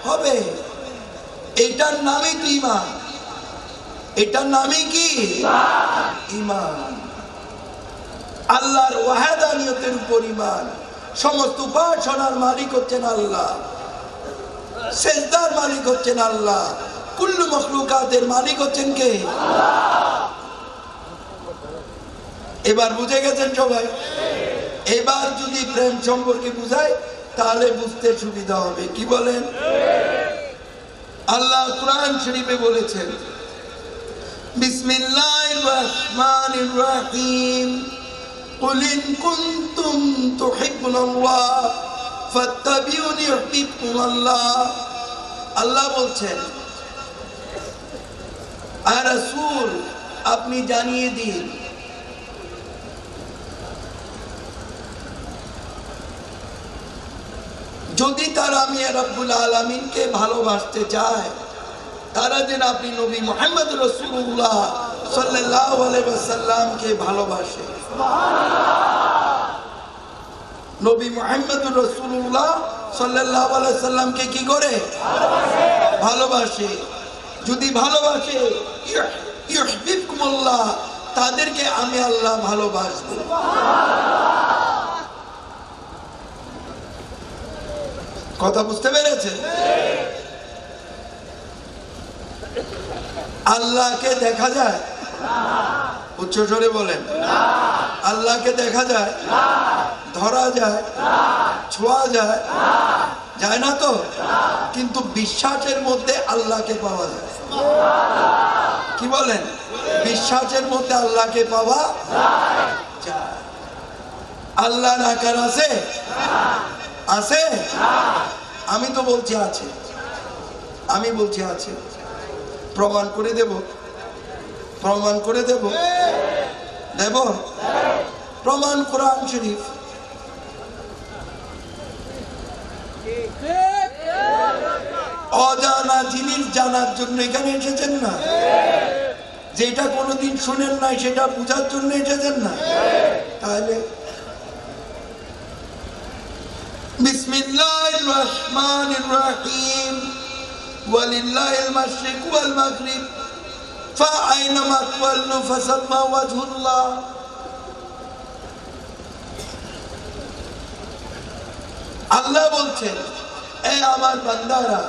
হবে। এটার নামই তো ঈমান। এটার নামই কি? ঈমান। আল্লাহর ওয়াহদানিয়তের উপর ঈমান। সমস্ত উপাসনার মালিক হচ্ছেন আল্লাহ, সেজদার মালিক হচ্ছেন আল্লাহ, কুল্লু মখলুকাতের মালিক হচ্ছেন কে? এবার বুঝে গেছেন সবাই? এবার যদি প্রেম সম্পর্কে বুঝাই তাহলে বুঝতে সুবিধা হবে। কি বলেন? আল্লাহ কুরআন শরীফে বলেছেন, বিসমিল্লাহির রহমানির রহিম, কুল ইন কুনতুম তুহিব্বুনাল্লাহ ফাত্তাবিউনি ইউহিব্বুকুমুল্লাহ। আল্লাহ বলছেন, আর রাসূল আপনি জানিয়ে দিন, যদি তারা আমি রব্বুল আলামিনকে ভালোবাসতে চায়, তারা যেন আপনি নবী মুহাম্মদ রাসূলুল্লাহ সাল্লাল্লাহু আলাইহি ওয়াসাল্লামকে ভালোবাসে। নবী মুহাম্মদ রাসূলুল্লাহ সাল্লাল্লাহু আলাইহি ওয়াসাল্লামকে কি করে? ভালোবাসে। যদি ভালোবাসে, ইউহিব্বুকুমুল্লাহ, তাদেরকে আমি আল্লাহ ভালোবাসবো। কথা বুঝতে পেরেছেন? আল্লাহকে দেখা যায়? উচ্চ স্বরে বলেন। আল্লাহকে দেখা যায়? ধরা যায়? ছোঁয়া যায়? যায় না তো? কিন্তু বিশ্বাসের মধ্যে আল্লাহকে পাওয়া যায়। কি বলেন? বিশ্বাসের মধ্যে আল্লাহকে পাওয়া যায়। আল্লাহর আকার আছে? আছে? আমি তো বলছি আছে। আমি বলছি আছে। প্রমাণ করে দেব? প্রমাণ করে দেব? দেব? প্রমাণ কোরআন শরীফ। অজানা জিনিস জানার জন্য এখানে এসেছেন না? যেটা কোনোদিন শুনেন নাই সেটা বোঝার জন্য এসেছেন না? তাহলে বিসমিল্লাহির রহমানির রহিম, ওয়ালিল্লাহিল মাশরিক ওয়াল মাগরিব, ফাআইনামা তুওয়াল্লু ফাসাম্মা ওয়াজহুল্লাহ। আল্লাহ বলছেন, এ আমার বান্দারা,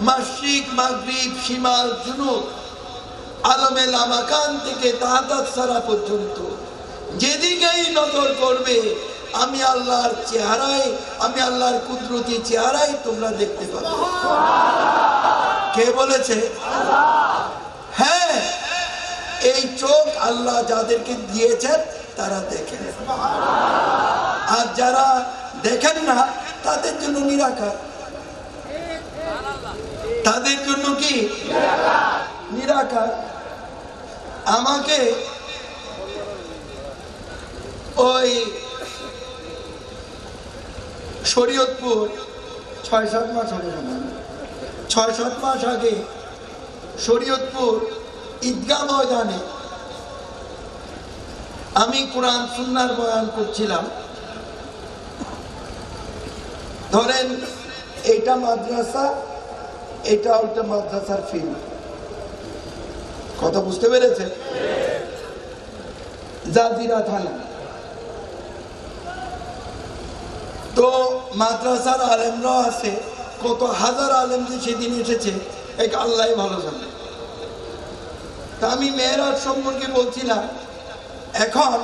মাশরিক মাগরিব শিমাল জুনুব আলমে লামাকান থেকে তাহাতাত সারা পর্যন্ত যেদিকেই নজর করবে আমি আল্লাহর চেহারায়, আমি আল্লাহর কুদরতি চেহারায় তোমরা দেখতে পাবে। কে বলেছে? হ্যাঁ, এই চোখ আল্লাহ যাদেরকে দিয়েছেন তারা দেখেন, আর যারা দেখেন না তাদের জন্য নিরাকার। তাদের জন্য কি? নিরাকার। আমাকে ওই শরীয়তপুর ৬-৭ মাস হবে, ৬-৭ মাস আগে শরীয়তপুর ঈদগাহ ময়দানে আমি কোরআন সুন্নাহর বয়ান করছিলাম। ধরেন এটা মাদ্রাসা, এটা ওটা মাদ্রাসার ফিল্ড। কথা বুঝতে পেরেছেন? জাজিরা থানা। তো মাদ্রাসার আলেমরাও আছে, কত হাজার আলেম যে সেদিন এসেছে এক আল্লাহ ভালো জানে। তা আমি মেয়েরাজ সম্পর্কে বলছিলাম। এখন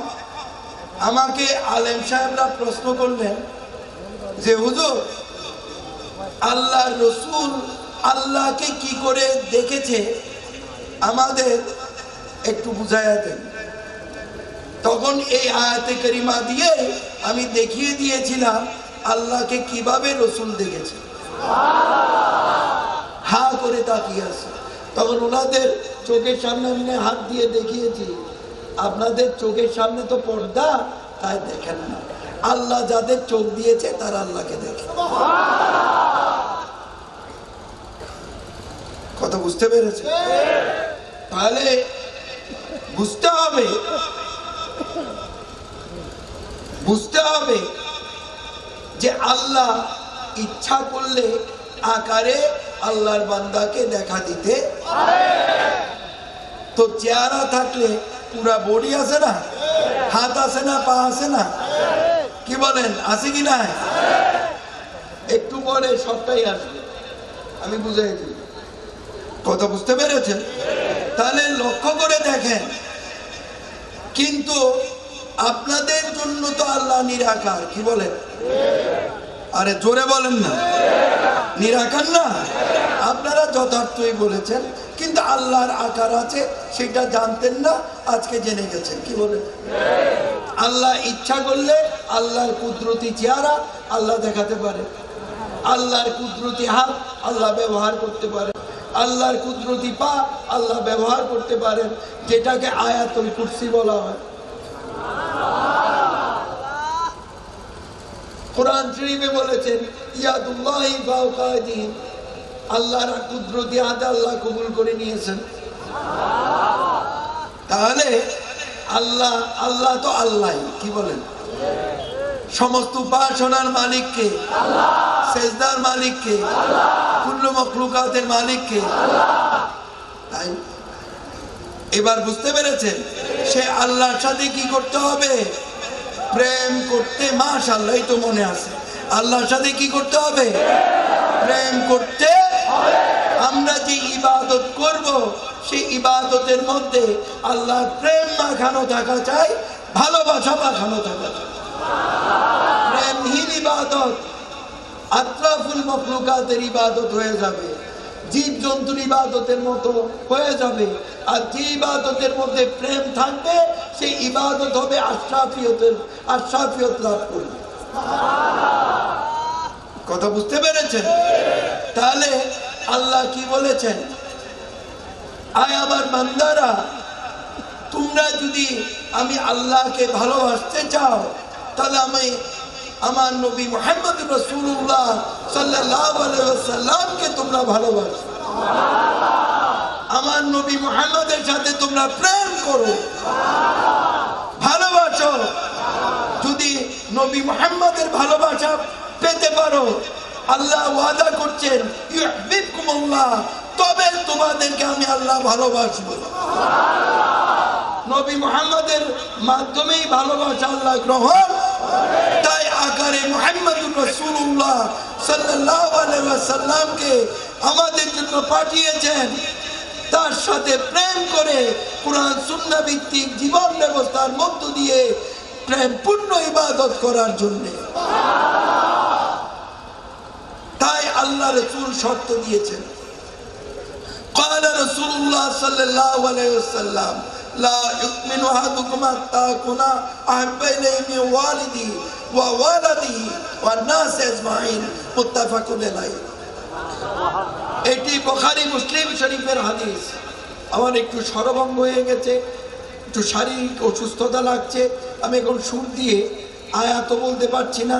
আমাকে আলেম সাহেবরা প্রশ্ন করলেন যে হুজুর, আল্লাহর রসুল আল্লাহকে কি করে দেখেছে আমাদের একটু বুঝাইয়া দেন। তখন এই আয়াতে কারিমা দিয়ে আমি দেখিয়ে দিয়েছিলাম আল্লাহকে কিভাবে রসুল দেখেছে। হা করে তাকিয়ে আছে। তখন ওনাদের চোখের সামনে আমি হাত দিয়ে দেখিয়েছি, আপনাদের চোখের সামনে তো পর্দা, তাই দেখেন না। আল্লাহ যাদের চোখ দিয়েছে তারা আল্লাহকে দেখে। কথা বুঝতে পেরেছে? তাহলে বুঝতে হবে যে আল্লাহ ইচ্ছা করলে আকারে আল্লাহর বান্দাকে দেখা দিতে। তো চেহারা থাকলে পুরা বডি আছে না, হাত আছে না, পা আছে না, কি বলেন, আছে কি না? একটু পরে সবটাই আসবে, আমি বুঝাই দিই। কথা বুঝতে পেরেছেন? তাহলে লক্ষ্য করে দেখেন, কিন্তু আপনাদের জন্য তো আল্লাহ নিরাকার। কি বলেন? আরে জোরে বলেন না, নিরাকার না? আপনারা যথার্থই বলেছেন, কিন্তু আল্লাহর আকার আছে সেটা জানতেন না, আজকে জেনে গেছেন। কি বলেন? আল্লাহ ইচ্ছা করলে আল্লাহর কুদরতি চেহারা আল্লাহ দেখাতে পারে, আল্লাহর কুদরতি হাত আল্লাহ ব্যবহার করতে পারে, আল্লাহর কুদরতি পা আল্লাহ ব্যবহার করতে পারেন, যেটাকে আয়াতুল কুরসি বলা হয়। কোরআন শরীফে বলেছেন ইয়াদুল্লাহি ফাওকা আইদিহিম, আল্লাহর কুদরতি হাত আল্লাহ কবুল করে নিয়েছেন। তাহলে আল্লাহ তো আল্লাহই। কি বলেন? সমস্ত উপাসনার মালিককে, সেজদার মালিককে, কুল্লু মখলুকাতের মালিককে। তাই এবার বুঝতে পেরেছেন? সে আল্লাহর সাথে কি করতে হবে? প্রেম করতে। মাশাআল্লাহ, এই তো মনে আছে। আল্লাহর সাথে কি করতে হবে? প্রেম করতে। আমরা যে ইবাদত করব সেই ইবাদতের মধ্যে আল্লাহর প্রেম মাখানো থাকা চাই, ভালোবাসা মাখানো থাকা চাই। প্রেমহীন ইবাদত আতরাফুল মখলুকাতের ইবাদত হয়ে যাবে, জীব জন্তুর ইবাদতের মতো হয়ে যাবে। আর যে ইবাদতের মধ্যে প্রেম থাকবে সেই ইবাদত হবে আশরাফিয়ত লাভ করবে। কথা বুঝতে পেরেছেন? তাহলে আল্লাহ কি বলেছেন? আয় আমার বান্দারা, তোমরা যদি আমি আল্লাহকে ভালোবাসতে চাও তাহলে আমি আমার নবী মুহাম্মদ রাসূলুল্লাহ সাল্লাল্লাহু আলাইহি ওয়াসাল্লামকে তোমরা ভালোবাসো। আমার নবী মুহাম্মদের সাথে তোমরা প্রেম করো, ভালোবাসো। যদি নবী মুহাম্মদের ভালোবাসা পেতে পারো, আল্লাহ ওয়াদা করছেন ইউহিব্বুকুমুল্লাহ, তবে তোমাদেরকে আমি আল্লাহ ভালোবাসবো। নবী মুহাম্মদের মাধ্যমেই ভালোবাসা আল্লাহ গ্রহণ। তাই আকারে মুহাম্মদুর রাসূলুল্লাহ সাল্লাল্লাহু আলাইহি ওয়াসাল্লামকে আমাদের জন্য পাঠিয়েছেন, তার সাথে প্রেম করে কুরআন সুন্নাহ ভিত্তিক জীবন ব্যবস্থার মধ্য দিয়ে প্রেম পূর্ণ ইবাদত করার জন্য। তাই আল্লাহ রাসূল শর্ত দিয়েছেন। قال رسول الله صلى الله عليه وسلم لا يؤمن أحدكم حتى أكون أحب إليه من والده وولده والناس أجمعين متفق عليه। এটি বুখারী মুসলিম শরীফের হাদিস। আমার একটু স্বরভঙ্গ হয়ে গেছে, একটু শারীরিক অসুস্থতা লাগছে, আমি এখন সুর দিয়ে আয়াত বলতে পারছি না,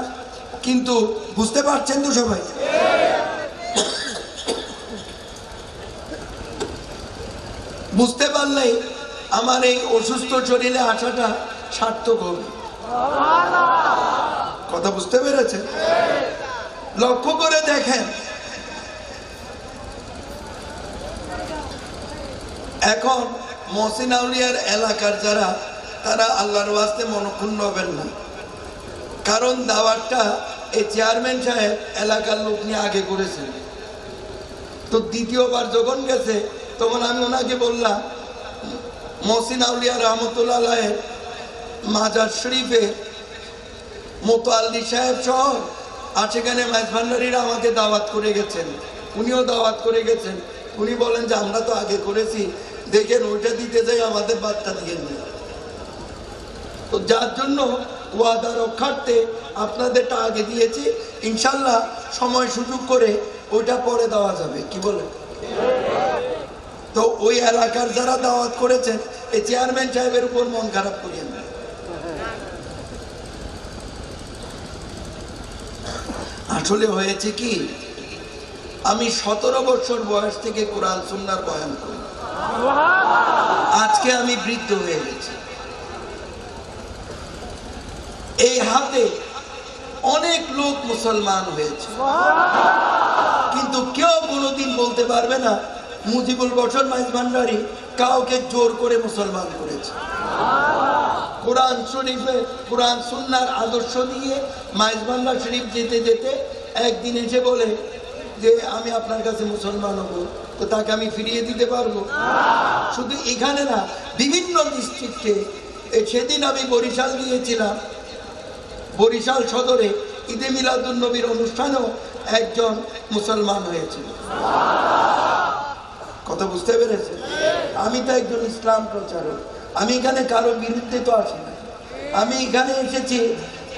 কিন্তু বুঝতে পারছেন তো সবাই? বুঝতে পারলেই আমার এই অসুস্থ শরীরে আসাটা সার্থক হবে। কথা বুঝতে পেরেছেন? লক্ষ্য করে দেখেন, এখন মহসিন আউলিয়ার এলাকার যারা, তারা আল্লাহর ওয়াস্তে মনক্ষুণ্ণ হবেন না, কারণ দাওয়াতটা এই চেয়ারম্যান সাহেব এলাকার লোক নিয়ে আগে করেছেন। তো দ্বিতীয়বার যখন গেছে তখন আমি ওনাকে বললাম, মহসিন আউলিয়া রহমতুল্লাহ আলাইহির মাজার শরীফে মোতাল্লি সাহেব সহ সেখানে মাইজ ভান্ডারীরা আমাকে দাওয়াত করে গেছেন, উনিও দাওয়াত করে গেছেন। উনি বলেন যে আমরা তো আগে করেছি, দেখেন ওইটা দিতে যাই আমাদের বার্তা দিয়ে নেই। তো যার জন্য ওয়াদা রক্ষার্থে আপনাদেরটা আগে দিয়েছি, ইনশাল্লাহ সময় সুযোগ করে ওইটা পরে দেওয়া যাবে। কি বলে? তো ওই এলাকার যারা দাওয়াত করেছেন এই চেয়ারম্যান সাহেবের উপর মন খারাপ করিয়েন না। আসলে হয়েছে কি, আমি 17 বছর বয়স থেকে কোরআন সুন্নাহর বয়ান করি, আজকে আমি বৃদ্ধ হয়ে গেছি। এই হাতে অনেক লোক মুসলমান হয়েছে, কিন্তু কেউ কোনোদিন বলতে পারবে না মুজিবুল বশর মাইজ ভান্ডারী কাউকে জোর করে মুসলমান করেছে। কোরআন শরীফে কোরআন সুন্নাহর আদর্শ নিয়ে মাইজ ভান্ডার শরীফ যেতে যেতে একদিন এসে বলে যে আমি আপনার কাছে মুসলমান হব, তো তাকে আমি ফিরিয়ে দিতে পারবো? শুধু এখানে না, বিভিন্ন ডিস্ট্রিক্টে। সেদিন আমি বরিশাল গিয়েছিলাম, বরিশাল সদরে ঈদে মিলাদুন নবীর অনুষ্ঠানেও একজন মুসলমান হয়েছিল। কথা বুঝতে পেরেছে? আমি তো একজন ইসলাম প্রচারক, আমি এখানে কারো বিরুদ্ধে তো আসি না। আমি এখানে এসেছি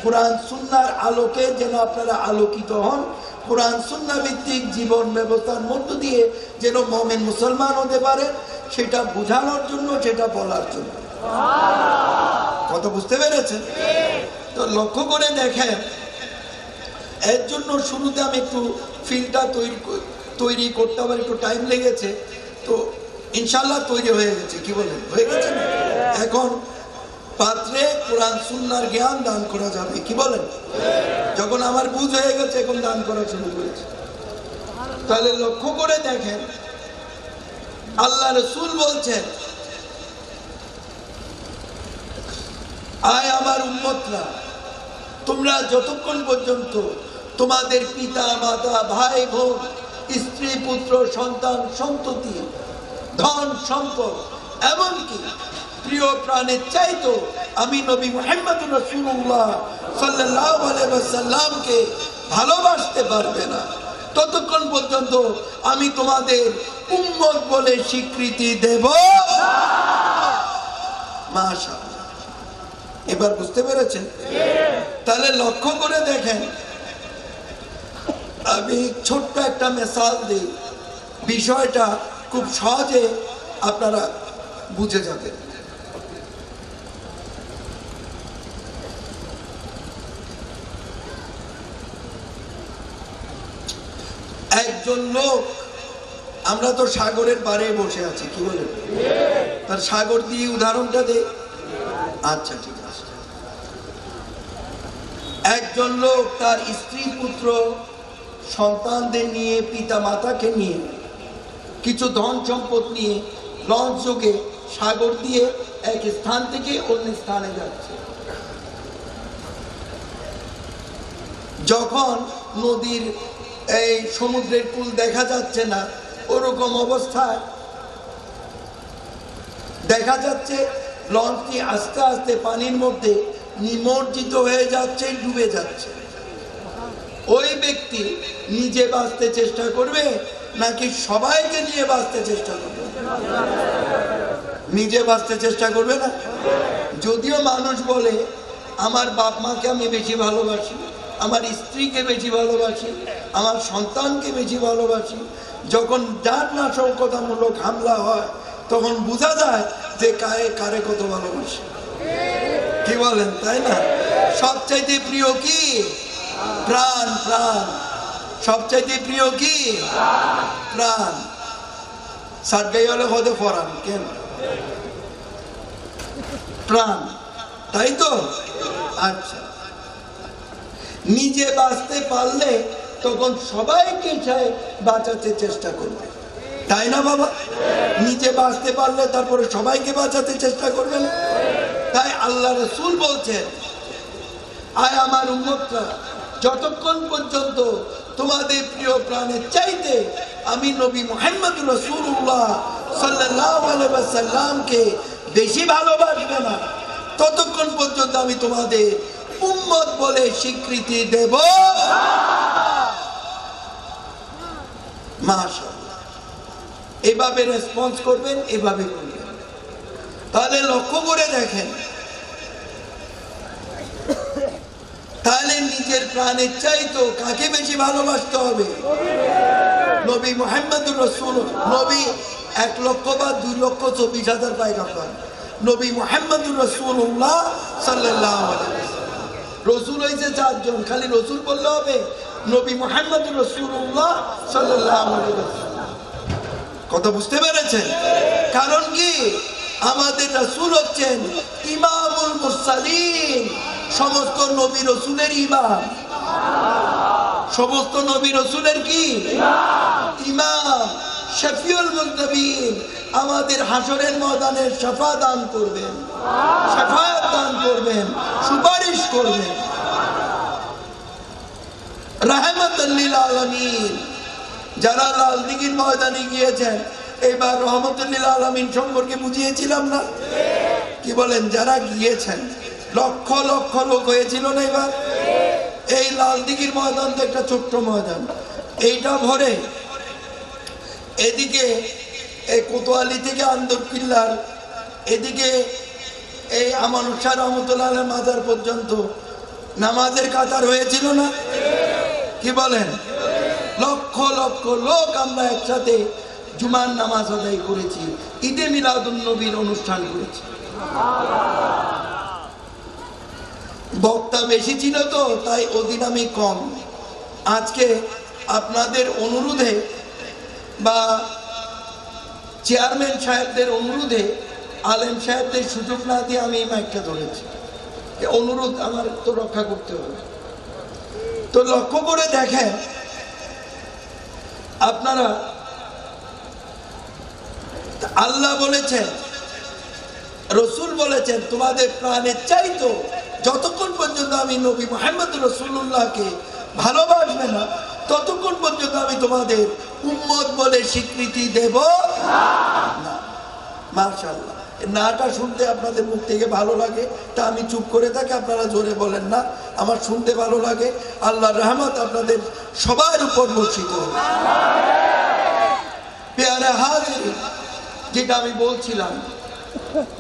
কোরআন সুন্নাহর আলোকে যেন আপনারা আলোকিত হন, কোরআন সুন্নাহ ভিত্তিক জীবন ব্যবস্থার মধ্য দিয়ে যেন মুমিন মুসলমান হতে পারে, সেটা বোঝানোর জন্য, সেটা বলার জন্য। কথা বুঝতে পেরেছেন? তো লক্ষ্য করে দেখেন, এর জন্য শুরুতে আমি একটু ফিল্ডটা তৈরি করতে আমার একটু টাইম লেগেছে, তো ইনশাল্লাহ তৈরি হয়ে গেছে। কি বলেন? হয়ে গেছে না? এখন পাত্রে কোরআন সুন্নাহর জ্ঞান দান করা যাবে। কি বলেন? যখন আমার বুঝ হয়ে গেছে, এখন দান করা শুরু করেছে। তাহলে লক্ষ্য করে দেখেন, আল্লাহ রাসূল বলছেন, আয় আমার উম্মতরা, তোমরা যতক্ষণ পর্যন্ত তোমাদের পিতা মাতা, ভাই বোন, স্ত্রী পুত্র সন্তান সন্ততি, ধন সম্পদ, এমনকি প্রিয় প্রাণের চাইতো আমি নবী মুহাম্মদুর রাসূলুল্লাহ সাল্লাল্লাহু আলাইহি ওয়াসাল্লামকে ভালোবাসতে পারবে না, ততক্ষণ পর্যন্ত আমি তোমাদের উম্মত বলে স্বীকৃতি দেব না। মাশাআল্লাহ। এবার বুঝতে পেরেছেন? তাহলে লক্ষ্য করে দেখেন, আমি ছোট্ট একটা মিসাল দিই, বিষয়টা খুব সহজে আপনারা বুঝে যাবেন। একজন লোক, আমরা তো সাগরের পাড়ে বসে আছি, কি বলেন? তার সাগর দিয়ে উদাহরণটা দে। আচ্ছা, ঠিক আছে। একজন লোক তার স্ত্রী পুত্র সন্তানদের নিয়ে, পিতা মাতাকে নিয়ে, কিছু ধন সম্পদ নিয়ে লঞ্চ যোগে সাগর দিয়ে এক স্থান থেকে অন্য স্থানে যাচ্ছে। যখন নদীর এই সমুদ্রের কূল দেখা যাচ্ছে না, ওরকম অবস্থায় দেখা যাচ্ছে লঞ্চটি আস্তে আস্তে পানির মধ্যে নিমজ্জিত হয়ে যাচ্ছে, ডুবে যাচ্ছে। ওই ব্যক্তি নিজে বাঁচতে চেষ্টা করবে নাকি সবাইকে নিয়ে বাঁচতে চেষ্টা করবে? নিজে বাঁচতে চেষ্টা করবে না? যদিও মানুষ বলে আমার বাপ মাকে আমি বেশি ভালোবাসি, আমার স্ত্রীকে বেশি ভালোবাসি, আমার সন্তানকে বেশি ভালোবাসি, যখন জাতনাশকতামূলক হামলা হয় তখন বোঝা যায় যে কারে কত ভালোবাসে। কি বলেন? তাই না? সবচাইতে প্রিয় কি? প্রাণ। প্রাণ সবচাইতে প্রিয় কি? প্রাণ। সারগাই হলে হদে ফরান কেন প্রাণ, তাই তো? আচ্ছা, নিজে বাঁচতে পারলে তখন সবাইকে চায় বাঁচাতে চেষ্টা করবে, তাই না বাবা? নিজে বাঁচতে পারলে তারপরে সবাইকে বাঁচাতে চেষ্টা করবেন। তাই আল্লাহ রাসূল বলছেন, আয় আমার উম্মতরা, যতক্ষণ পর্যন্ত তোমাদের প্রিয় প্রাণের চাইতে আমি নবী মুহাম্মদ রাসূলুল্লাহ সাল্লাল্লাহু আলাইহি ওয়াসাল্লামকে বেশি ভালোবাসবে না, ততক্ষণ পর্যন্ত আমি তোমাদের উম্মত বলে স্বীকৃতি দেব মাশাআল্লাহ। এভাবে রেসপন্স করবেন, এভাবে করবেন। তাহলে লক্ষ্য করে দেখেন, তাহলে নিজের প্রাণের চাইতো কাকে বেশি ভালোবাসতে হবে? নবী মুহাম্মদুর রাসূল। নবী 1 লক্ষ বা 2,24,000 পয়গম্বর, নবী মুহাম্মদুর রাসূলুল্লাহ সাল্লাল্লাহু আলাইহি ওয়াসাল্লাম। রাসূল হইছে 4 জন, খালি রাসূল বললে হবে? নবী মুহাম্মদুর রাসূলুল্লাহ সাল্লাল্লাহু আলাইহি ওয়াসাল্লাম। কথা বুঝতে পেরেছেন? কারণ কি, আমাদের রাসূল হচ্ছেন ইমামুল মুরসালিন, সমস্ত নবী রাসূলের ইমাম। সমস্ত নবী রাসূলের কি ইমাম। শফিউল মুজতাবিন, আমাদের হাসরের ময়দানে শাফাআত দান করবেন, শাফাআত দান করবেন, সুপারিশ করবেন। রাহমাতুল লিল আলামিন, যারা লাল দিঘির ময়দানে গিয়েছেন, এবার রহমতুল লিল আলামিন সম্পর্কে বুঝিয়েছিলাম না? কি বলেন? যারা গিয়েছেন, লক্ষ লক্ষ লোক হয়েছিল না এবার? এই লাল দিঘির ময়দান তো একটা ছোট্ট ময়দান, এইটা ভরে এদিকে এই কোতোয়ালি থেকে আন্দরকিল্লার এদিকে এই আমানুর শাহ রহমতুল্লাহ মাজার পর্যন্ত নামাজের কাতার হয়েছিল না? কি বলেন? লক্ষ লক্ষ লোক আমরা একসাথে জুমার নামাজ আদায় করেছি, ঈদে মিলাদুন নবীর অনুষ্ঠান করেছি। বক্তা বেশি ছিল তো, তাই ওদিন আমি কম। আজকে আপনাদের অনুরোধে বা চেয়ারম্যান সাহেবদের অনুরোধে, আলেম সাহেবদের সুযোগ না দিয়ে আমি এই মাইকটা ধরেছি। অনুরোধ আমার তো রক্ষা করতে হবে। তো লক্ষ্য করে দেখেন আপনারা, আল্লাহ বলেছেন, রসুল বলেছেন, তোমাদের প্রাণের চাইতো যতক্ষণ পর্যন্ত আমি নবী মুহাম্মদ রাসূলুল্লাহকে ভালোবাসবে না, ততক্ষণ পর্যন্ত আমি তোমাদের উম্মত বলে স্বীকৃতি দেব না। মাশাআল্লাহ, নাটা শুনতে আপনাদের মুখ থেকে ভালো লাগে, তা আমি চুপ করে থাকি, আপনারা জোরে বলেন না, আমার শুনতে ভালো লাগে। আল্লাহর রহমত আপনাদের সবার উপর বর্ষিত হোক। পেয়ারে হাজির, যেটা আমি বলছিলাম,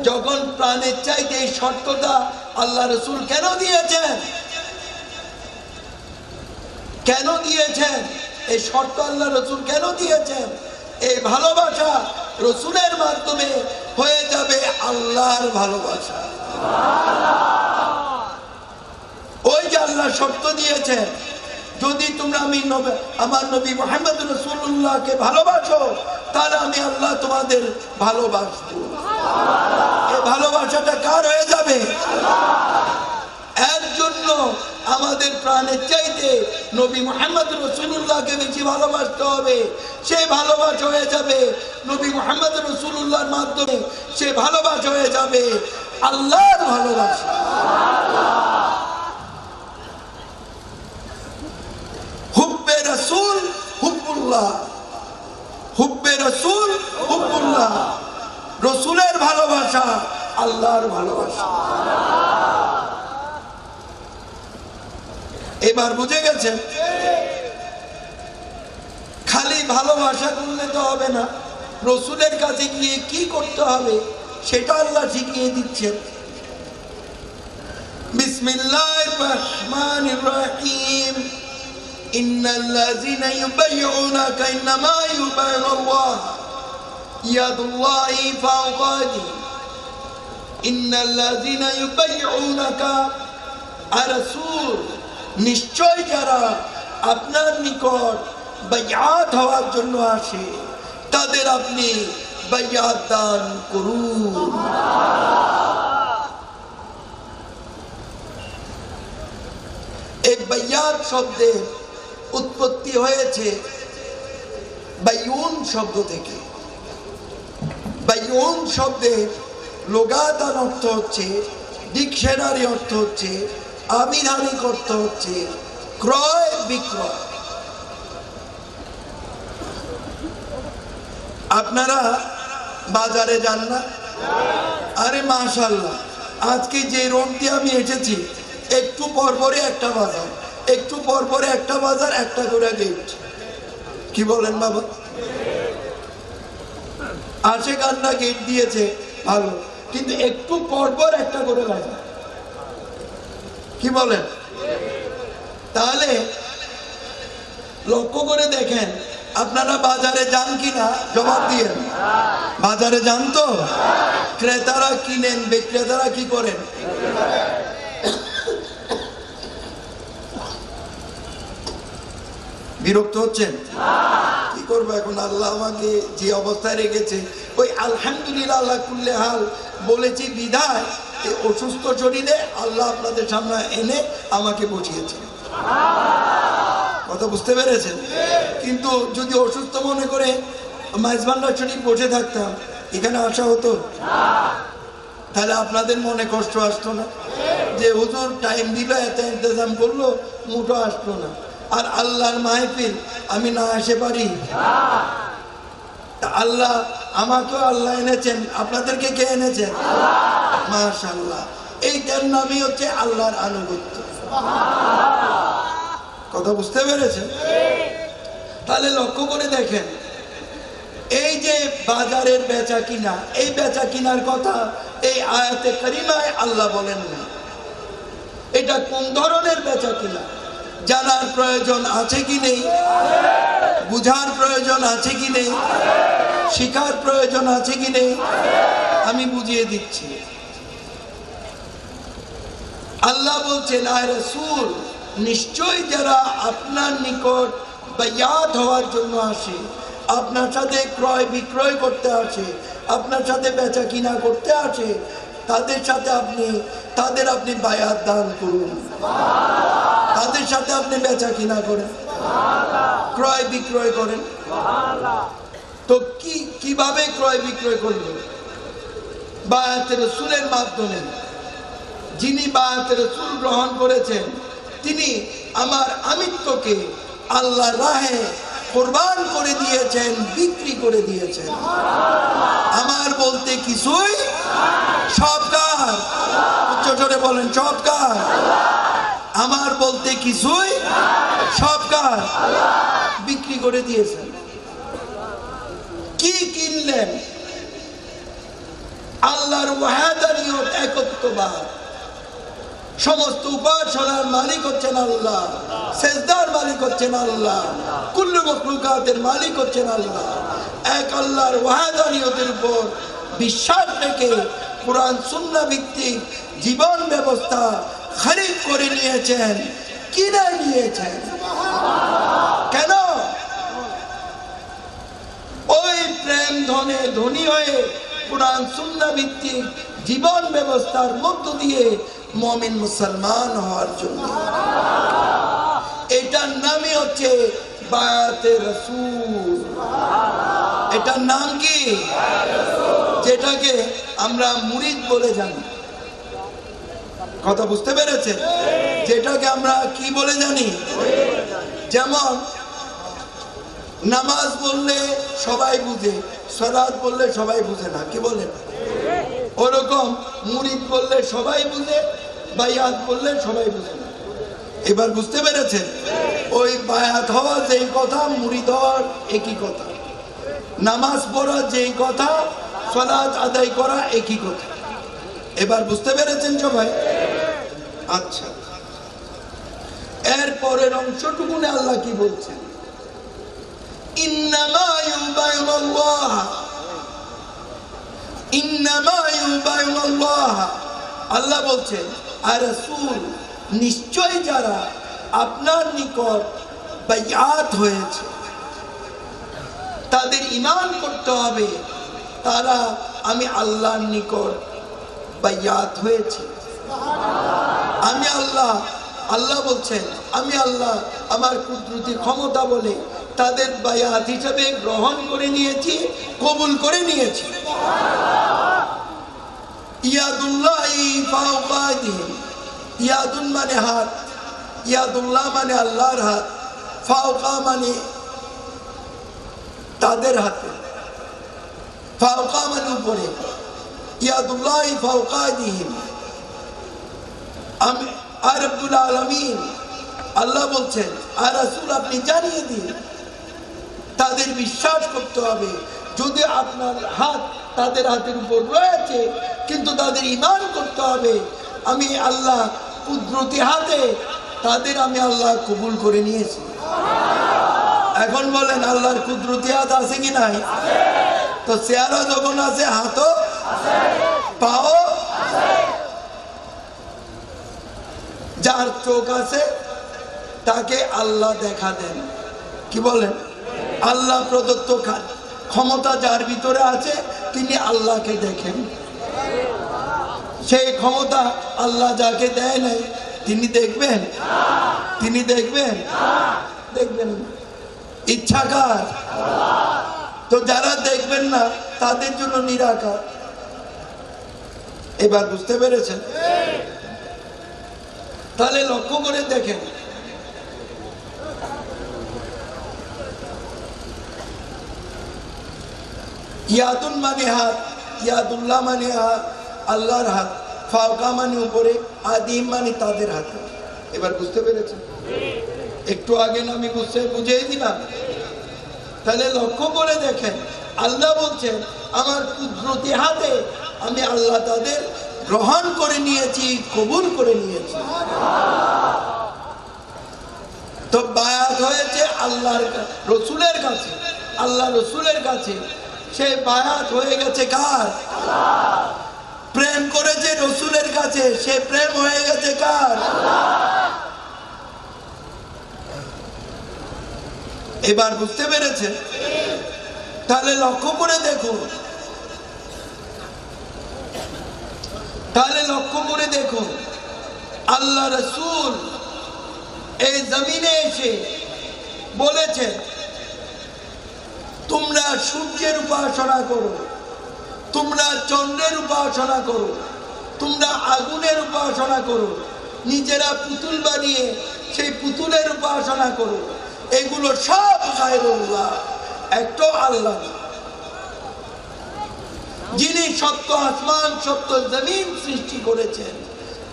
যখন প্রাণের চাইতে এই শর্তটা আল্লাহ রাসূল কেন দিয়েছেন? কেন দিয়েছেন এই শর্ত? আল্লাহ রাসূল কেন দিয়েছেন? এই ভালোবাসা রাসূলের মাধ্যমে হয়ে যাবে আল্লাহর ভালোবাসা। ওই যে আল্লাহ শর্ত দিয়েছেন, যদি তোমরা আমার নবী মুহাম্মদ রাসূলুল্লাহকে ভালোবাসো, তাহলে আমি আল্লাহ তোমাদের ভালোবাসবো। এই ভালোবাসাটা কার হয়ে যাবে? এর জন্য আমাদের প্রাণের চাইতে নবী মুহাম্মদ রাসূলুল্লাহকে বেশি ভালোবাসতে হবে। সেই ভালোবাসা হয়ে যাবে নবী মুহাম্মদ রাসূলুল্লাহর মাধ্যমে, সে ভালোবাসা হয়ে যাবে আল্লাহর ভালোবাসা। হুব্বে রাসূল হুব্বুল্লাহ, হুব্বে রাসূল হুব্বুল্লাহ। রাসূলের ভালোবাসা আল্লাহর ভালোবাসা। এবার বুঝে গেছেন? খালি ভালোবাসা করলে তো হবে না, রাসূলের কাছে গিয়ে কি করতে হবে সেটা আল্লাহ শিখিয়ে দিচ্ছেন। বিসমিল্লাহির রহমানির রহিম। ইন্নাল্লাযীনা ইউবাইয়ুনাকা ইন্নামা ইউবাইয়ুনাল্লাহ ইয়াদুল্লাহি ফাওকা আইদিহিম। ইন্নাল্লাযীনা ইউবাইয়ুনাকা, আর রাসূল, নিশ্চয় যারা আপনার নিকট বাইআত হওয়ার জন্য আসে, তাদের আপনি বাইয়াত দান করুন। এই বাইয়াত শব্দের উৎপত্তি হয়েছে বাইউন শব্দ থেকে। বাইউন শব্দের লোগাতান অর্থ হচ্ছে, ডিকশনারি অর্থ হচ্ছে, আবিধানিক অর্থ হচ্ছে ক্রয় বিক্রয়। আপনারা বাজারে যান না? আরে মাশাআল্লাহ, আজকে যে রোড দিয়ে আমি এসেছি একটু পরপরে একটা বাজার, একটু পরপরে একটা বাজার, একটা করে গেট। কি বলেন বাবা? আসে কান্না গেট দিয়েছে ভালো, কিন্তু একটু পরপর একটা করে বাজার। কি বলেন? তাহলে লক্ষ্য করে দেখেন, আপনারা বাজারে যান কিনা জবাব দিয়ে। বাজারে যান তো? ক্রেতারা কিনেন, বিক্রেতারা কি করেন? বিরক্ত হচ্ছেন? কি করবো এখন? আল্লাহ আমাকে যে অবস্থায় রেখেছে, ওই আলহামদুলিল্লাহ আল্লাহ কুল্লে হাল বলেছি বিধায় অসুস্থ শরীরে আল্লাহ আপনাদের সামনে এনে আমাকে বসিয়েছে। কথা বুঝতে পেরেছেন? কিন্তু যদি অসুস্থ মনে করে মাইজবান্ডার শরীফ বসে থাকতাম, এখানে আসা হতো? তাহলে আপনাদের মনে কষ্ট আসতো না যে হুজুর টাইম দিল, এত ইন্তজাম করলো, মুঠো আসতো না। আর আল্লাহর মাহফিল আমি না আসে পারি? আল্লাহ আমাকেও আল্লাহ এনেছেন, আপনাদেরকে কে এনেছেন? মাশাআল্লাহ। এইটার নামই হচ্ছে আল্লাহর আনুগত্য। কথা বুঝতে পেরেছেন? তাহলে লক্ষ্য করে দেখেন, এই যে বাজারের বেচা কিনা, এই বেচা কিনার কথা এই আয়াতে কারিমায় আল্লাহ বলেন না। এটা কোন ধরনের বেচা কিনা জানার প্রয়োজন আছে কি নেই? বুঝার প্রয়োজন আছে কি নেই? শিখার প্রয়োজন আছে কি নেই? আমি বুঝিয়ে দিচ্ছি। আল্লাহ বলছেন, আয় রাসূল, নিশ্চয় যারা আপনার নিকট বাইয়াত হওয়ার জন্য আসে, আপনার সাথে ক্রয় বিক্রয় করতে আসে, আপনার সাথে বেচা কিনা করতে আসে, তাদের সাথে আপনি বায়াত দান করুন। তাদের সাথে আপনি বেচা কিনা করেন, ক্রয় বিক্রয় করেন। তো কিভাবে ক্রয় বিক্রয় করবেন? বায়াতে রাসূলের মাধ্যমে। যিনি বায়াতে রাসূল গ্রহণ করেছেন, তিনি আমার আমিত্বকে আল্লাহর রাহে কুরবান করে দিয়েছেন, বিক্রি করে দিয়েছেন। আমার বলতে কিছুই, সব কার? উচ্চ জোরে বলেন, সব কার? আমার বলতে কিছুই, সব কার? বিক্রি করে দিয়েছেন। কি কিনলেন? আল্লাহর ওয়াহদানিয়ত, একত্ববাদ। সমস্ত উপাসনার মালিক হচ্ছেন আল্লাহ, সেজদার মালিক হচ্ছেন আল্লাহ, কুল্লু মখলুকাতের মালিক হচ্ছেন আল্লাহ। এক আল্লাহর ওয়াহদানিয়তের উপর বিশ্বাস রেখে কুরআন সুন্নাহ ভিত্তিক জীবন ব্যবস্থা খরিদ করে নিয়েছেন, কিনে নিয়েছেন। কেন? ওই প্রেম ধনে ধনী হয়ে কুরআন সুন্নাহ ভিত্তিক জীবন ব্যবস্থার মধ্য দিয়ে মুমিন মুসলমান হওয়ার জন্য। এটার নামই হচ্ছে বায়াতে রাসূল। এটার নাম কি? যেটাকে আমরা মুরিদ বলে জানি। কথা বুঝতে পেরেছেন? যেটাকে আমরা কি বলে জানি? যেমন নামাজ বললে সবাই বুঝে, সালাত বললে সবাই বুঝে না। কি বলেন? ওরকম মুরিদ বললে সবাই বুঝে, বায়াত বললে সবাই বুঝে না। এবার বুঝতে পেরেছেন? ওই বায়াত হওয়া যেই কথা, মুরিদ হওয়ার একই কথা। নামাজ পড়া যেই কথা, সালাত আদায় করা একই কথা। এবার বুঝতে পেরেছেন সবাই? আচ্ছা, এর পরের অংশটুকুনে আল্লাহ কি বলছেন? ইন্নামা ইউবাইউল্লাহ, ইন্নামা ইউবাইউল্লাহ। আল্লাহ বলছেন, আর রাসূল, নিশ্চয় যারা আপনার নিকট বাইয়াত হয়েছে, তাদের ঈমান করতে হবে তারা আমি আল্লাহর নিকট বাইয়াত হয়েছে। আমি আল্লাহ, আল্লাহ বলছেন আমি আল্লাহ আমার কুদরতি ক্ষমতা বলে তাদের বায়াত হিসেবে গ্রহণ করে নিয়েছি, কবুল করে নিয়েছি। ইয়াদুল্লাহি ফাওকা আইদিহিম, ইয়াদুন মানে হাত, ইয়াদুল্লাহ মানে আল্লাহর হাত, ফাওকা মানে তাদের হাতে, ফাওকা মানে উপরে, ইয়াদুল্লাহি ফাওকা আইদিহিম। আমি আর রব্বুল আলামিন আল্লাহ বলছেন আর রাসূল আপনি জানিয়ে দিন, তাদের বিশ্বাস করতে হবে যদি আপনার হাত তাদের হাতের উপর রয়েছে, কিন্তু তাদের ঈমান করতে হবে আমি আল্লাহ কুদরতি হাতে তাদের আমি আল্লাহ কবুল করে নিয়েছি। এখন বলেন আল্লাহর কুদরতি হাত আছে কি নাই? তো চেহারা যখন আছে হাতও পাও, যার চোখ আছে তাকে আল্লাহ দেখা দেন। কি বলেন? আল্লাহ প্রদত্ত ক্ষমতা যার ভিতরে আছে তিনি আল্লাহকে দেখেন। সেই ক্ষমতা আল্লাহ যাকে দেয় নাই তিনি দেখবেন? তিনি দেখবেন? দেখবেন ইচ্ছা কার? তো যারা দেখবেন না তাদের জন্য নিরাকার। এবার বুঝতে পেরেছেন? তাহলে লক্ষ্য করে দেখেন, ইয়াদুন মানে হাত, ইয়াদুল্লাহ মানে হাত, আল্লাহর হাত, ফাওকা মানে উপরে, আদিম মানে তাদের হাতে। এবার বুঝতে পেরেছেন? একটু আগে না আমি বুঝিয়ে দিলাম। তাহলে লক্ষ্য করে দেখেন আল্লাহ বলছেন আমার কুদরতি হাতে আমি আল্লাহ তাদের গ্রহণ করে নিয়েছি, কবুল করে নিয়েছি। তো বায়াত হয়েছে আল্লাহর রসুলের কাছে, আল্লাহ রসুলের কাছে। সে বায়াত হয়ে গেছে কার? প্রেম করেছে রসুলের কাছে, সে প্রেম হয়ে গেছে কার? এবার বুঝতে পেরেছে? তাহলে লক্ষ্য করে দেখুন, তাহলে লক্ষ্য করে দেখুন আল্লাহ রসুল এই জমিনে এসে বলেছেন তোমরা সূর্যের উপাসনা করো, তোমরা চন্দ্রের উপাসনা করো, তোমরা আগুনের উপাসনা করো, নিজেরা পুতুল বানিয়ে সেই পুতুলের উপাসনা করো, এগুলো সব গায়রুল্লাহ, একটা আল্লাহ যিনি সপ্ত আসমান সপ্ত জমিন সৃষ্টি করেছেন,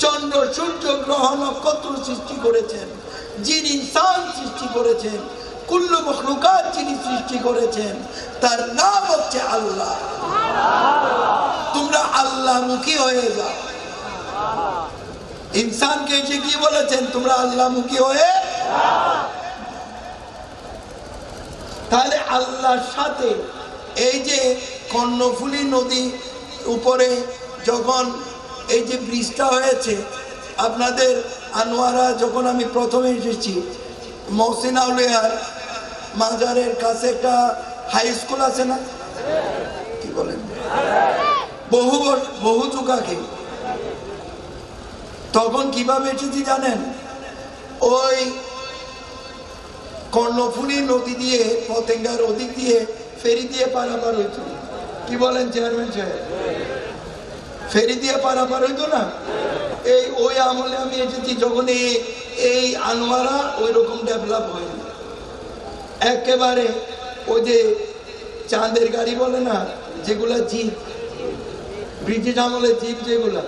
চন্দ্র সূর্য গ্রহ নক্ষত্র সৃষ্টি করেছেন, যিনি ইনসান সৃষ্টি করেছেন, কুল্লু মখলুকাত যিনি সৃষ্টি করেছেন তার নাম হচ্ছে আল্লাহ। তোমরা আল্লাহ মুখী হয়ে যাও। ইনসানকে এসে কি বলেছেন? তোমরা আল্লাহ মুখী হয়ে। তাহলে আল্লাহর সাথে এই যে কর্ণফুলী নদী উপরে যখন এই যে ব্রিজটা হয়েছে, আপনাদের আনোয়ারা যখন আমি প্রথমে এসেছি, মহসিন আউলিয়ার মাজারের কাছে একটা হাই স্কুল আছে না? কি বলেন? বহু যুগাকে। তখন কিভাবে এসেছি জানেন? ওই কর্ণফুলী নদী দিয়ে পতেঙ্গার ওদিক দিয়ে ফেরি দিয়ে পারাপার হইতো। কি বলেন চেয়ারম্যান সাহেব? ফেরি দিয়ে পারাপার হইতো না? এই ওই আমলে আমি এসেছি যখন এই আনোয়ারা ওই রকম ডেভেলপ হয়নি। একেবারে ওই যে চাঁদের গাড়ি বলে না, যেগুলা জিপ, ব্রিটিশ আমলে জিপ যেগুলা,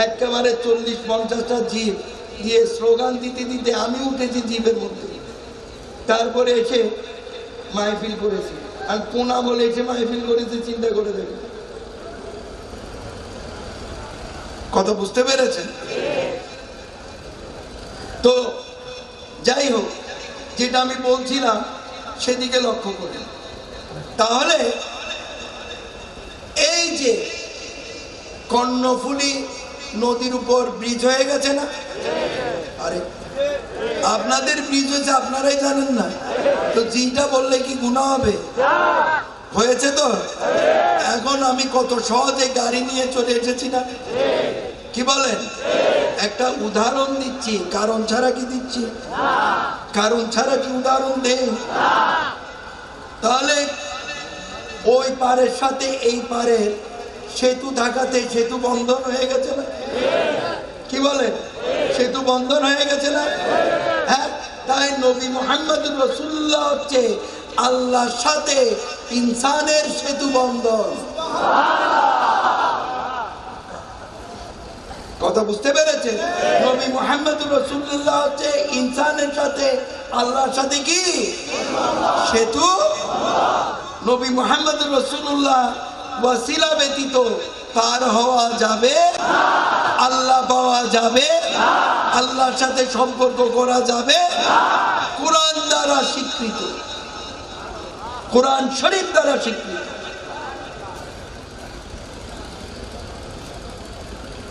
একেবারে 40-50টা জিপ দিয়ে স্লোগান দিতে দিতে আমি উঠেছি জিপের মধ্যে। তারপরে এসে মাহফিল করেছি। আর পোনা বলে এসে মাহফিল করেছি, চিন্তা করে দেখে। কথা বুঝতে পেরেছেন? তো যাই হোক, যেটা আমি বলছিলাম সেদিকে লক্ষ্য করি। তাহলে এই যে কর্ণফুলী নদীর উপর ব্রিজ হয়ে গেছে না? আরে আপনাদের ব্রিজ হয়েছে আপনারাই জানেন না? তো তো জিটা বললে কি গুনাহ হবে? হয়েছে তো। এখন আমি কত সহজে গাড়ি নিয়ে চলে এসেছি না? কি বলেন? একটা উদাহরণ দিচ্ছি, কারণ ছাড়া কি দিচ্ছি? কারণ ছাড়া কি উদাহরণ দেই? তাহলে ওই পারের সাথে এই পারের সেতু থাকাতে সেতু বন্ধন হয়ে গেছে না? কি বলেন? সেতু বন্ধন হয়ে গেছে না? হ্যাঁ, তাই নবী মুহাম্মদুর রাসূলুল্লাহ হচ্ছে আল্লাহর সাথে ইনসানের সেতু বন্ধন। কথা বুঝতে পেরেছেন? নবী মুহাম্মদুর রাসূলুল্লাহ হচ্ছে ইনসানের সাথে আল্লাহর সাথে কি সেতু। নবী মুহাম্মদুর রাসূলুল্লাহ ওয়াসিলা ব্যতীত পার হওয়া যাবে, আল্লাহ পাওয়া যাবে, আল্লাহর সাথে সম্পর্ক করা যাবে কোরআন দ্বারা স্বীকৃত, কোরআন শরীফ দ্বারা স্বীকৃত।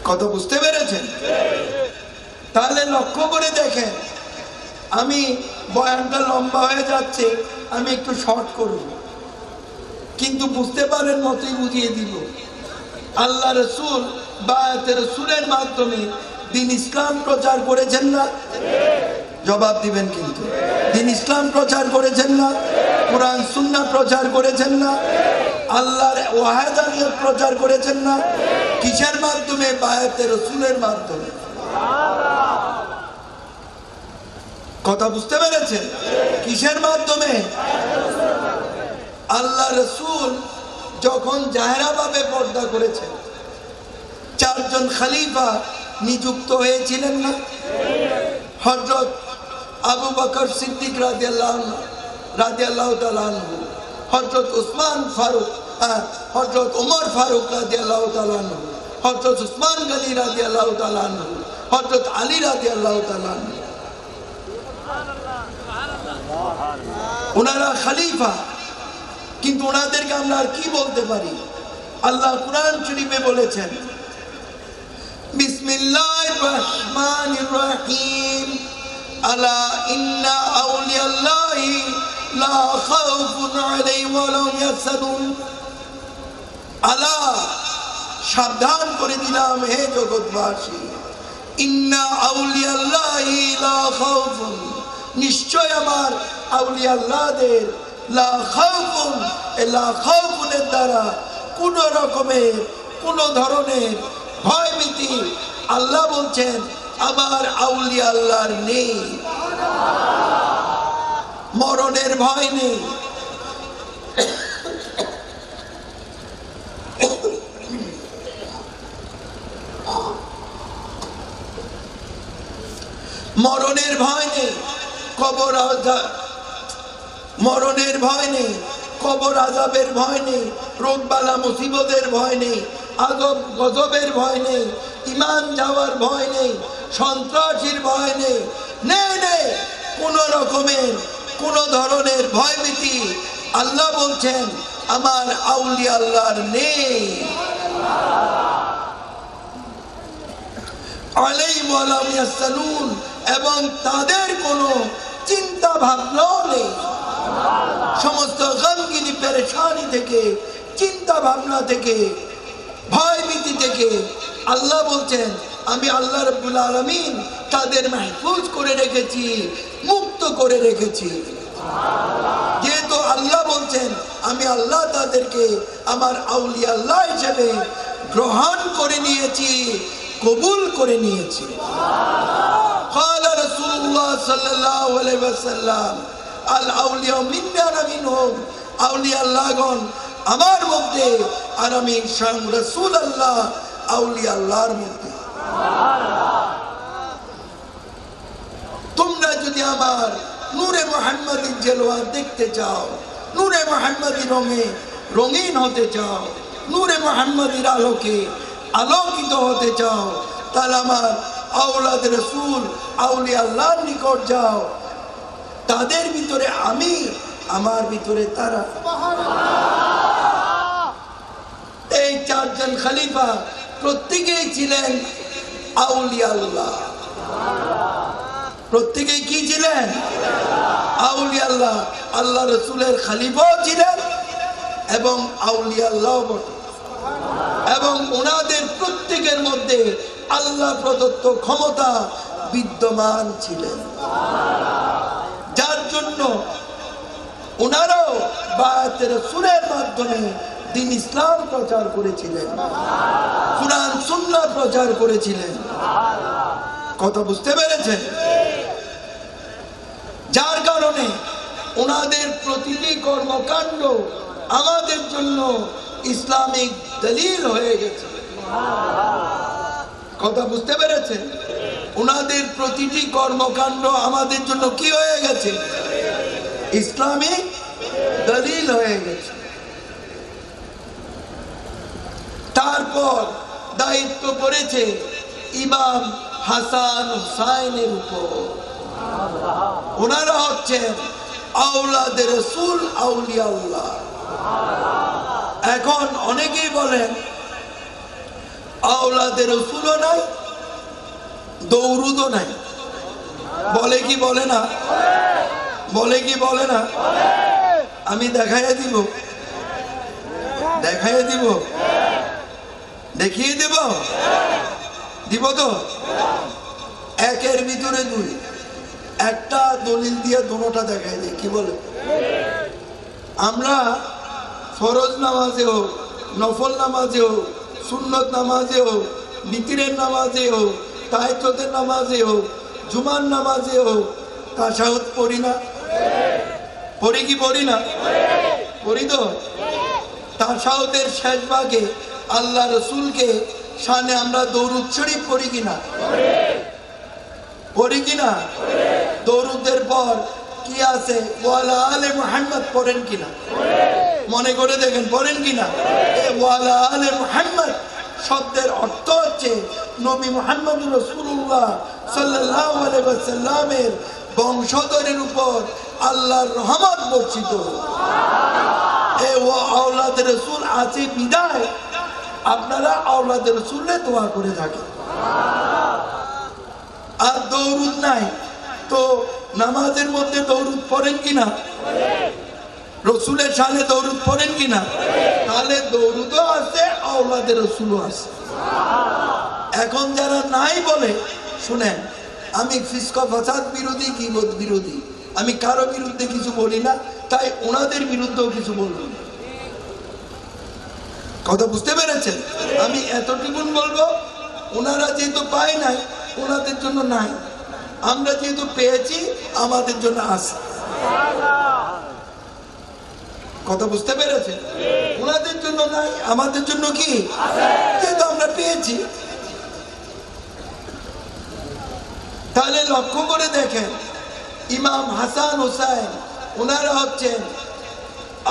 কথা বুঝতে পেরেছেন? তাহলে লক্ষ্য করে দেখেন, আমি বয়ানটা লম্বা হয়ে যাচ্ছে, আমি একটু শর্ট করব, কিন্তু বুঝতে পারেন মতোই বুঝিয়ে দিব। আল্লাহ রসুল বায়াতে রসুলের মাধ্যমে দিন ইসলাম প্রচার করেছেন না? জবাব দিবেন কিন্তু। দিন ইসলাম প্রচার করেছেন না? কোরআন সুন্নাহ প্রচার করেছেন না? আল্লাহর ওয়াহদানিয়ত প্রচার করেছেন না? কিসের মাধ্যমে? বায়াতে রসুলের মাধ্যমে। কথা বুঝতে পেরেছেন? কিসের মাধ্যমে? আল্লাহ রসুল যখন জাহেরাভাবে পর্দা করেছেন, 4 জন খলিফা নিযুক্ত হয়েছিলেন না? হযরত আবু বকর সিদ্দিক রাদিয়াল্লাহু তাআলা আনহু, হযরত উসমান ফারুক, হযরত ওমর ফারুক রাদিয়াল্লাহু তাআলা আনহু, হযরত উসমান গনি রাদিয়াল্লাহু তাআলা আনহু, হযরত আলী রাদিয়াল্লাহু তাআলা আনহু। ওনারা খলিফা, কিন্তু ওনাদেরকে আমরা আর কি বলতে পারি? আল্লাহ কুরআন শরীফে বলেছেন, বিসমিল্লাহির রহমানির রহিম, আলা ইন্না আউলিয়াল্লাহি লা খাউফুন আলাইহিম ওয়া লা হুম ইয়াহজানুন। আলা, সাবধান করে দিলাম হে জগৎবাসী, ইন্না আউলিয়াল্লাহি লা খাউফুন, নিশ্চয় আমার আউলিয়া আল্লাহদের, লা খাউফুন, লা খাউফুনের দ্বারা কোন রকমের কোন ধরনের ভয় ভীতি আল্লাহ বলছেন আমার আউলিয়া আল্লাহর নেই। মরণের ভয় নেই, মরণের ভয় নেই, কবর মরণের ভয় নেই, কবর আযাবের ভয় নেই, রোগবালা মুসিবতের ভয় নেই, আযব গজবের ভয় নেই, ঈমান যাওয়ার ভয় নেই, সন্ত্রাসীর ভয় নেই, নেই কোন রকমের কোন ধরনের ভয়ভীতি আল্লাহ বলছেন আমার আউলিয়া আল্লাহর নেই। আলাইহিম ওয়া লা হুম ইয়াহজানুন, এবং তাদের কোনো চিন্তা ভাবনাও নেই। সমস্ত গমগিনি পেরেশানি থেকে, চিন্তা ভাবনা থেকে, ভয় ভীতি থেকে আল্লাহ বলছেন আমি আল্লাহ রাব্বুল আলামিন তাদের মাহফুজ করে রেখেছি, মুক্ত করে রেখেছি। যেহেতু আল্লাহ বলছেন আমি আল্লাহ তাদেরকে আমার আউলিয়া আল্লাহ হিসেবে গ্রহণ করে নিয়েছি, কবুল করে নিয়েছি। ক্বালা রাসূলুল্লাহ সাল্লাল্লাহু আলাইহি ওয়াসাল্লাম, আল আউলিয়া মিন্না ওয়া মিনহুম, আউলিয়া আল্লাহগণ আমার মধ্যে আর আমি স্বয়ং রাসূলুল্লাহ আউলিয়া আল্লাহর মধ্যে। তোমরা যদি আমার নূরে মুহাম্মাদির জলওয়া দেখতে চাও, নূরে মুহাম্মাদির রঙে রঙিন হতে চাও, নূরে মুহাম্মাদির আলোকে আলোকিত হতে চাও, তাহলে আমার আওলাদ রাসূল আউলিয়া আল্লাহর নিকট যাও। তাদের ভিতরে আমি, আমার ভিতরে তারা। এই 4 জন খলিফা প্রত্যেকেই ছিলেন আউলিয়া আল্লাহ। প্রত্যেকেই কি ছিলেন? আউলিয়া আল্লাহ, আল্লাহ রসুলের খলিফাও ছিলেন এবং আউলিয়া আল্লাহ বটে, এবং ওনাদের প্রত্যেকের মধ্যে আল্লাহ প্রদত্ত ক্ষমতা বিদ্যমান ছিলেন, যার জন্য ওনারাও বায়াতে রাসূলের মাধ্যমে দ্বীন ইসলাম প্রচার করেছিলেন, কুরআন সুন্নাহ প্রচার করেছিলেন। কথা বুঝতে পেরেছেন? যার কারণে ওনাদের প্রতিটি কর্মকাণ্ড আমাদের জন্য ইসলামিক দলিল হয়ে গেছে। কথা বুঝতে পেরেছেন? ওনাদের প্রতিটি কর্মকাণ্ড আমাদের জন্য কি হয়ে গেছে? ইসলামিক দলিল হয়ে গেছে। তারপর দায়িত্ব পড়েছে ইমাম হাসান হুসাইনের উপর। ওনারা হচ্ছেন আওলাদে রাসূল, আউলিয়া আল্লাহ। এখন অনেকেই বলেন আওলাদে রাসূলও নাই, দৌরুদও নাই। বলে কি বলে না? বলে কি বলে না? আমি দেখাইয়া দিব, দেখাইয়া দিব, দেখিয়ে দেব, দিব তো। একের ভিতরে দুই, একটা দলিল দিয়ে দুটোটা দেখাই দিই। কি বলে? আমরা ফরজ নামাজে হোক, নফল নামাজে হোক, সুন্নত নামাজে হোক, বিতিরের নামাজে হোক, তাহাজ্জুদের নামাজে হোক, জুমার নামাজে হোক, তাশাহুদ পড়ি না? পড়ি কি পড়ি না? পড়ি তো। তাশাহুদের শেষ ভাগে আল্লাহ রসুলকে শানে আমরা দরুদ শরীফ পড়ি কিনা? পড়ি কিনা? দরুদের পর কি আছে? ওয়ালা আলে মুহাম্মদ পড়েন কিনা? মনে করে দেখেন পড়েন কিনা? ওয়ালা আলে মুহাম্মদ শব্দের অর্থ হচ্ছে নবী মুহাম্মদ রাসূলুল্লাহ সাল্লাল্লাহু আলাইহি ওয়াসাল্লামের বংশধরের উপর আল্লাহর রহমত বর্ষিত। এ ও আওলাদে রাসূল আছে বিদায় আপনারা আওলাদে রাসূলের দোয়া করে থাকেন। আর দরুদ নাই তো নামাজের মধ্যে দরুদ পড়েন কিনা? রসুলের শানে দরুদ পড়েন কিনা? তাহলে দরুদও আছে, আওলাদে রাসূলও আছে। এখন যারা নাই বলে, শুনেন, আমি ফিসক ফাসাদ বিরোধী, গীবত বিরোধী, আমি কারো বিরুদ্ধে কিছু বলি না, তাই ওনাদের বিরুদ্ধেও কিছু বলবো না। কথা বুঝতে পেরেছেন? আমি এতটুকুন বলবো, ওনারা যেহেতু পায় নাই ওনাদের জন্য নাই, আমরা যেহেতু পেয়েছি আমাদের জন্য আছে। কথা বুঝতে পেরেছেন? ওনাদের জন্য নাই, আমাদের জন্য কি? যেহেতু আমরা পেয়েছি। তাহলে লক্ষ্য করে দেখেন, ইমাম হাসান হুসাইন ওনারা হচ্ছেন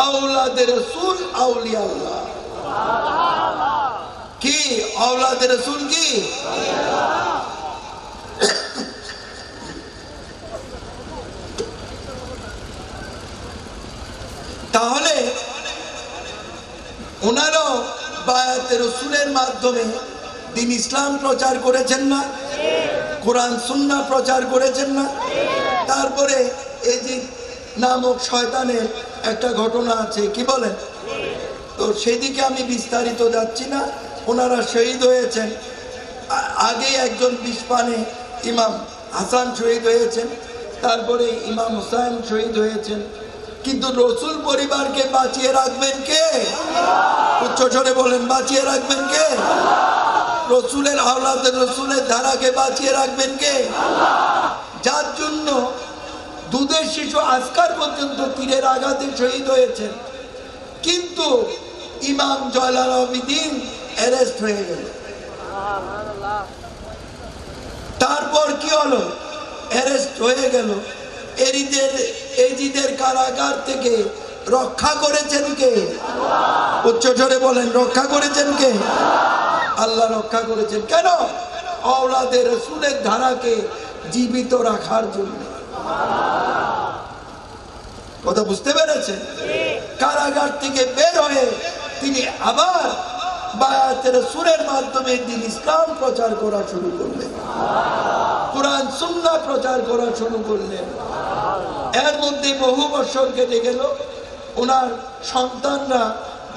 আওলাদে রাসূল, আউলিয়া আল্লাহ। কি আওলাদে রাসূল? কি তাহলে ওনারাও বায়াতে রাসূলের মাধ্যমে দ্বীন ইসলাম প্রচার করেছেন না? কোরআন সুন্নাহ প্রচার করেছেন না? তারপরে এজিদ নামক শয়তানের একটা ঘটনা আছে, কি বলেন? তো সেদিকে আমি বিস্তারিত যাচ্ছি না। ওনারা শহীদ হয়েছেন। আগে একজন বিষপানে ইমাম হাসান শহীদ হয়েছেন, তারপরে ইমাম হুসাইন শহীদ হয়েছেন। কিন্তু রসুল পরিবারকে বাঁচিয়ে রাখবেন কে? উচ্চ স্বরে বলেন, বাঁচিয়ে রাখবেন কে? রসুলের আওলাদের রসুলের ধারাকে বাঁচিয়ে রাখবেন কে? যার জন্য দুধের শিশু আসকার পর্যন্ত তীরের আঘাতে শহীদ হয়েছেন, কিন্তু ইমাম জয়নাল আবেদিন অ্যারেস্ট হয়ে গেল। তারপর কি হলো? অ্যারেস্ট হয়ে গেল। এজিদের কারাগার থেকে রক্ষা করেছেন কে? উচ্চ স্বরে বলেন, রক্ষা করেছেন কে? আল্লাহ রক্ষা করেছেন। কেন? আওলাদে রাসূলের ধারাকে জীবিত রাখার জন্য। কথা বুঝতে পেরেছেন? কারাগার থেকে বের হয়ে তিনি আবার বায়াতে রাসূলের মাধ্যমে দ্বীন ইসলাম প্রচার করা শুরু করলেন। কোরআন সুন্নাহ প্রচার করা শুরু করলেন। এর মধ্যে বহু বছর কেটে গেল, ওনার সন্তানরা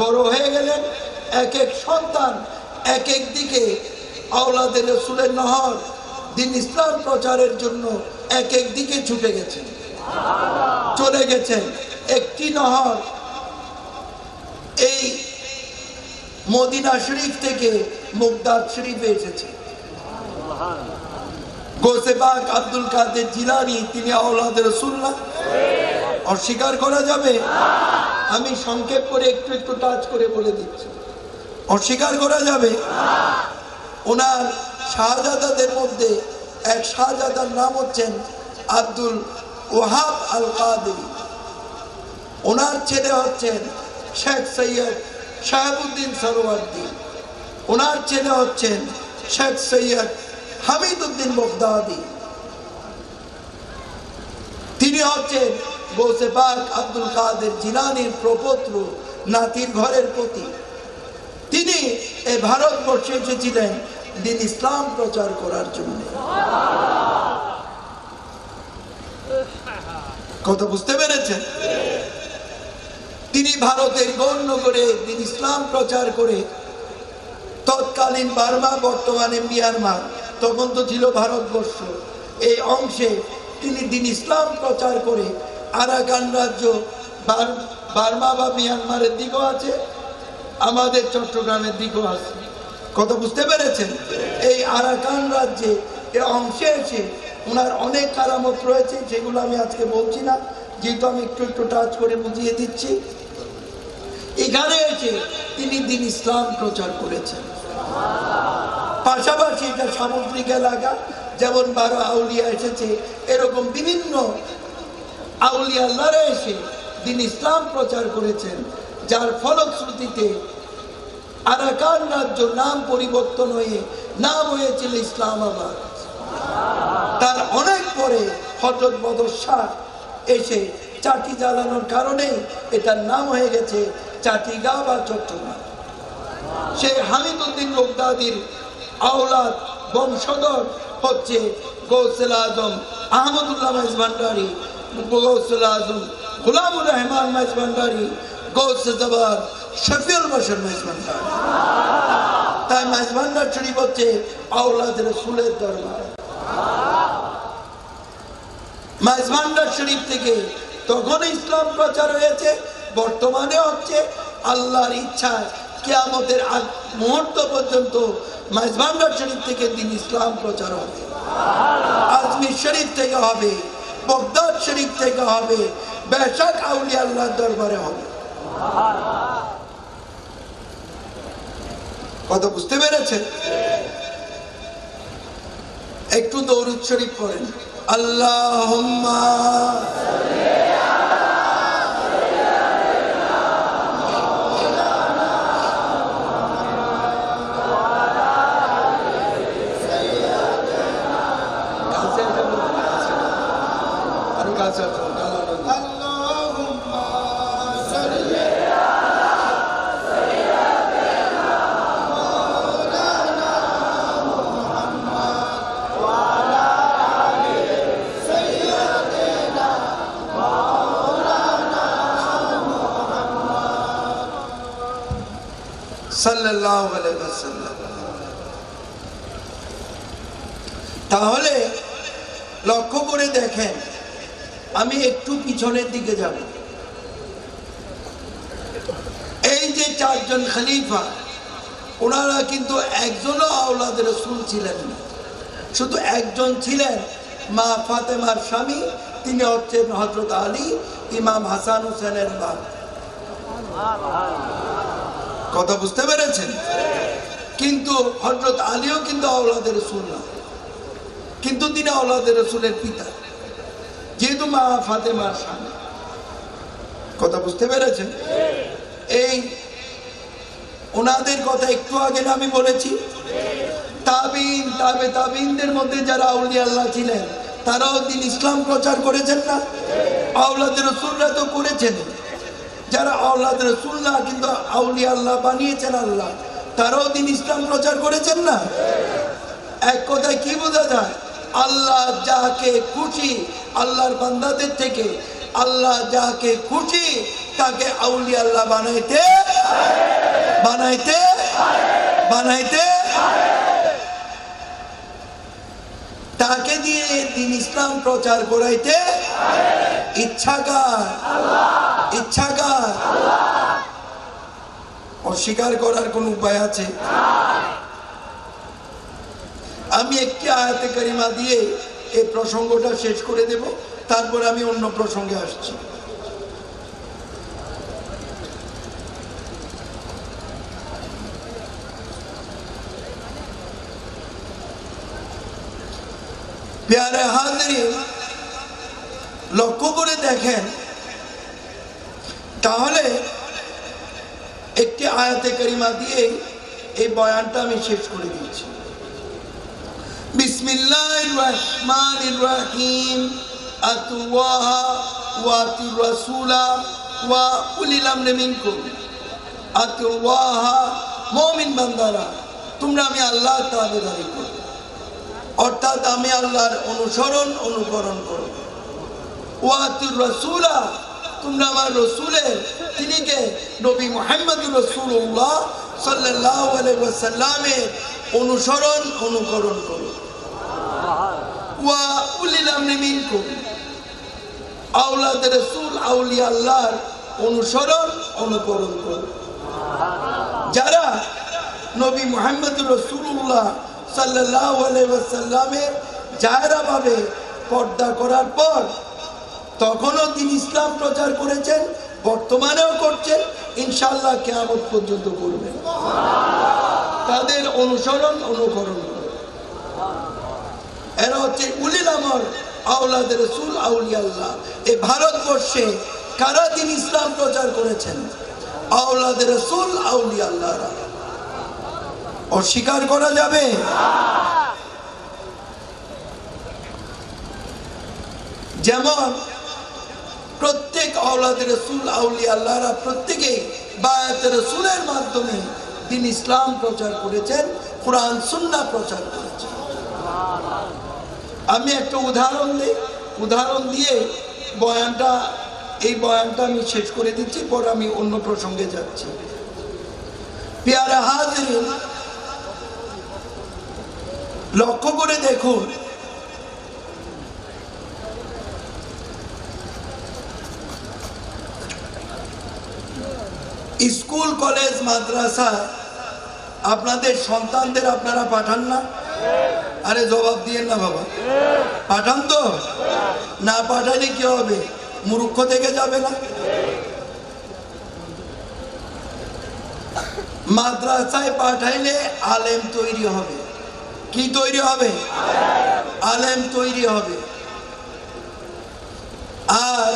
বড় হয়ে গেলেন। এক এক সন্তান এক এক দিকে আওলাদে রাসূলের নহর দিন ইসলাম প্রচারের জন্য এক এক দিকে ছুটে গেছেন, চলে গেছেন। একটি নহর এই মদিনা শরীফ থেকে মুগদাদ শরীফে এসেছে। গৌসে পাক আব্দুল কাদের জিলানী তিনি আওলাদে রাসূল না? অস্বীকার করা যাবে? আমি সংক্ষেপ করে একটু একটু টাচ করে বলে দিচ্ছি, অস্বীকার করা যাবে? ওনার শাহজাদাদের মধ্যে এক শাহজাদার নাম হচ্ছেন আব্দুল ওয়াহাব আল কাদেরী। ওনার ছেলে হচ্ছেন শেখ সৈয়দ শাহাবুদ্দিন সরওয়ার্দী। ওনার ছেলে হচ্ছেন শেখ সৈয়দ হামিদউদ্দিন বগদাদি। তিনি হচ্ছেন গৌসে পাক আব্দুল কাদের জিলানীর প্রপৌত্র, নাতির ঘরের প্রতি। তিনি এই ভারতবর্ষে এসেছিলেন দিন ইসলাম প্রচার করার জন্য। কথা বুঝতে পেরেছেন? তিনি ভারতের গৌরনগরে দিন ইসলাম প্রচার করে তৎকালীন বার্মা, বর্তমানে মিয়ানমার, তখন তো ছিল ভারতবর্ষ, এই অংশে তিনি দিন ইসলাম প্রচার করে আরাকান রাজ্য, বার্মা বা মিয়ানমারের দিকও আছে, আমাদের চট্টগ্রামের দিকও আছে। কথা বুঝতে পেরেছেন? এই আরাকান রাজ্যে এই অংশে এসে ওনার অনেক কারামত রয়েছে, যেগুলো আমি আজকে বলছি না, যেহেতু আমি একটু একটু টাচ করে বুঝিয়ে দিচ্ছি। এখানে এসে তিনি দিন ইসলাম প্রচার করেছেন। পাশাপাশি এটা সামুদ্রিক এলাকা, যেমন 12 আউলিয়া এসেছে, এরকম বিভিন্ন আউলিয়া আল্লাহরা এসে দিন ইসলাম প্রচার করেছেন, যার ফলশ্রুতিতে আরাকান রাজ্য নাম পরিবর্তন হয়ে নাম হয়েছিল ইসলামাবাদ। তার অনেক পরে হযরত বদর শাহ এসে চাটি জ্বালানোর কারণে এটার নাম হয়ে গেছে চাটিগাঁও বা চট্টগ্রাম। সেই হামিদউদ্দিন বগদাদির আওলাদ বংশধর হচ্ছে গৌসুল আজম আহমদুল্লাহ মাইজভান্ডারী, গৌসুল আজম গোলামুর রহমান মাইজভান্ডারী, গৌসে জবান শফিউল বশর মাইজভান্ডারী। তাই মাইজভান্ডার শরীফ হচ্ছে আওলাদে রাসূলের দরবার। মাইজভান্ডার শরীফ থেকে তখন ইসলাম প্রচার হয়েছে, বর্তমানে হচ্ছে। আল্লাহর ইচ্ছায় কিয়ামতের আগ মুহূর্ত পর্যন্ত মাইজভান্ডার শরীফ থেকে দিন ইসলাম প্রচার হবে। আজমির শরীফ থেকে হবে, বগদাদ শরীফ থেকে হবে, বেশক আউলিয়া আল্লাহর দরবারে হবে। কথা বুঝতে পেরেছেন? একটু দরুদ শরীফ পড়েন। আল্লাহুম্মা সাল্লাল্লাহু আলাইহি ওয়াসাল্লাম। তাহলে লক্ষ্য করে দেখেন, আমি একটু পিছনের দিকে যাব। এই যে 4 জন খলিফা, ওনারা কিন্তু একজনও আওলাদে রাসূল ছিলেন না, শুধু একজন ছিলেন মা ফাতেমার স্বামী, তিনি হচ্ছেন হযরত আলী, ইমাম হাসান হোসেনের বাপ। কথা বুঝতে পেরেছেন? কিন্তু হযরত আলীও কিন্তু আওলাদে রাসূল না, কিন্তু তিনি আওলাদে রাসূলের পিতা, যেহেতু মা ফাতেমার স্বামী। কথা বুঝতে পেরেছেন? এই ওনাদের কথা একটু আগে আমি বলেছি। তাবিন, তাবিনদের মধ্যে যারা আউলিয়া আল্লাহ ছিলেন, তারাও দিন ইসলাম প্রচার করেছেন না? আওলাদে রাসূলরা তো করেছেন। যারা আওলাদে রাসূল না, কিন্তু আউলিয়া আল্লাহ বানিয়েছেন আল্লাহ, তারাও দিন ইসলাম প্রচার করেছেন না? এক কথায় কি বোঝা যায়? আল্লাহ যাকে খুশি আল্লাহর বান্দাদের থেকে আল্লাহ যাকে খুশি তাকে আউলিয়া আল্লাহ বানাইতে বানাইতে বানাইতে তাকে দিয়ে দিন ইসলাম প্রচার করাইতে ইচ্ছাকার ইচ্ছাকার অস্বীকার করার কোন উপায় আছে? আমি একটি আয়াতে কারিমা দিয়ে এই প্রসঙ্গটা শেষ করে দেব, তারপর আমি অন্য প্রসঙ্গে আসছি। প্যারে হাজরিন, লক্ষ্য করে দেখেন তাহলে একটি আয়াতে কারিমা দিয়ে এই বয়ানটা আমি শেষ করে দিচ্ছি। বিসমিল্লাহির রহমানির রহিম। আতুওয়াহা ওয়া আতির রাসূলা ওয়া উলিল আমরি মিনকুম। আতুওয়াহা, মুমিন বান্দারা তোমরা আমি আল্লাহর তাবেদারি করো, অর্থাৎ আমি আল্লাহর অনুসরণ অনুকরণ করো। ওয়া আতির রাসূলা, তোমরা আমার রাসূলের, তিনি কে? নবী মুহাম্মদুর রাসূলুল্লাহ সাল্লাল্লাহু আলাইহি ওয়াসাল্লামের অনুসরণ অনুকরণ করো। ওয়া উলিল আমরি মিনকুম, আওলাদ রাসূল আউলিয়া আল্লাহর অনুসরণ অনুকরণ করো। যারা নবী মুহাম্মদুর রাসূলুল্লাহ সাল্লাল্লাহু আলাইহি ওয়াসাল্লামের জায়রা ভাবে পর্দা করার পর তখনও তিনি ইসলাম প্রচার করেছেন, বর্তমানেও করছেন, ইনশাআল্লাহ কিয়ামত পর্যন্ত করবেন। তাদের অনুসরণ অনুকরণ করে। এরা হচ্ছে উলিল আমর, আওলাদ রাসূল আউলিয়া আল্লাহ। এই ভারতবর্ষে কারা দিন ইসলাম প্রচার করেছেন? আওলাদ রাসূল আউলিয়া আল্লাহরা। অস্বীকার করা যাবে? যেমন প্রত্যেক আওলাদ রাসূল আউলিয়া আল্লাহরা প্রত্যেকেই বায়াত রাসূলের মাধ্যমে দিন ইসলাম প্রচার করেছেন, কোরআন সুন্নাহ প্রচার করেছেন। আমি একটা উদাহরণ দিয়ে এই বয়ানটা আমি শেষ করে দিচ্ছি, পর আমি অন্য প্রসঙ্গে যাচ্ছি। প্যারা হাজরিন, লক্ষ্য করে দেখুন স্কুল কলেজ মাদ্রাসা আপনাদের সন্তানদের আপনারা পাঠান না? আরে জবাব দিয়েন না বাবা, পাঠান তো? না পাঠালে কি হবে? মূর্খ থেকে যাবে না? মাদ্রাসায় পাঠাইলে আলেম তৈরি হবে। কি তৈরি হবে? আলেম তৈরি হবে। আর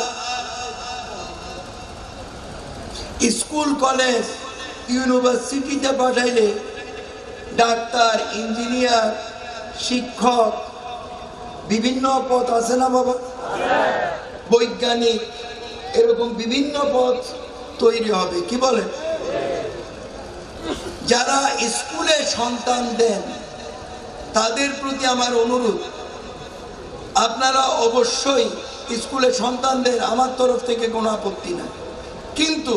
স্কুল কলেজ ইউনিভার্সিটিতে পাঠাইলে ডাক্তার, ইঞ্জিনিয়ার, শিক্ষক, বিভিন্ন পদ আছে না বাবা? বৈজ্ঞানিক, এরকম বিভিন্ন পদ তৈরি হবে। কি বলেন? যারা স্কুলে সন্তান দেন তাদের প্রতি আমার অনুরোধ, আপনারা অবশ্যই স্কুলে সন্তানদের, আমার তরফ থেকে কোনো আপত্তি নাই, কিন্তু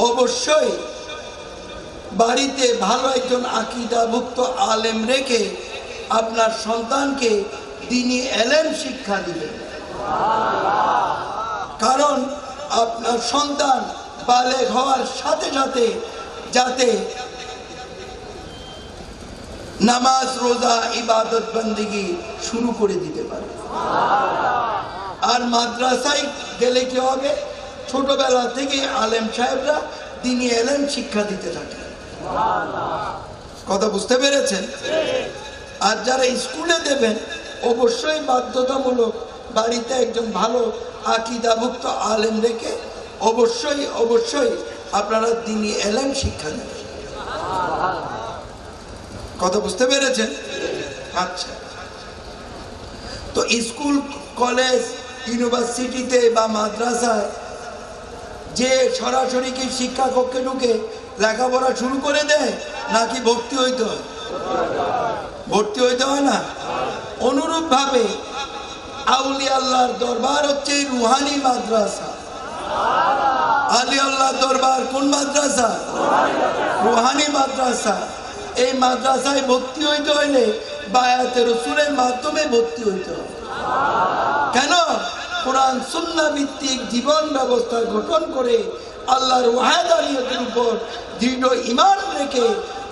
অবশ্যই বাড়িতে ভালো একজন আকীদাভুক্ত আলেম রেখে আপনার সন্তানকে দ্বীনি ইলম শিক্ষা দিবেন। কারণ আপনার সন্তান বালেগ হওয়ার সাথে সাথে যাতে নামাজ, রোজা, ইবাদত বন্দেগী শুরু করে দিতে পারে। আর মাদ্রাসায় গেলে কি হবে? ছোটবেলা থেকে আলেম সাহেবরা দ্বীনি ইলম শিক্ষা দিতে থাকে। কথা বুঝতে পেরেছেন? আর যারা স্কুলে দেবেন অবশ্যই বাধ্যতামূলক বাড়িতে একজন ভালো আকীদাভুক্ত আলেম রেখে অবশ্যই আপনারা দ্বীনি ইলম শিক্ষা দেবেন। কথা বুঝতে পেরেছেন? আচ্ছা, তো স্কুল, কলেজ, ইউনিভার্সিটিতে বা মাদ্রাসায় যে সরাসরি কি শিক্ষা কক্ষে ঢুকে লেখাপড়া শুরু করে দেয়, নাকি ভর্তি হইতে হয়? ভর্তি হইতে হয় না? অনুরূপ ভাবে আউলিয়া আল্লাহর দরবার হচ্ছে রুহানি মাদ্রাসা। আলী আল্লাহ দরবার কোন মাদ্রাসা? রুহানি মাদ্রাসা। এই মাদ্রাসায় ভর্তি হইতে হইলে বায়াতে রাসূলের মাধ্যমে ভর্তি হইতে হবে। কেন? কোরআন সুন্নাহ ভিত্তিক জীবন ব্যবস্থা গঠন করে আল্লাহর ওয়াহদানিয়তের উপর দৃঢ় ঈমান রেখে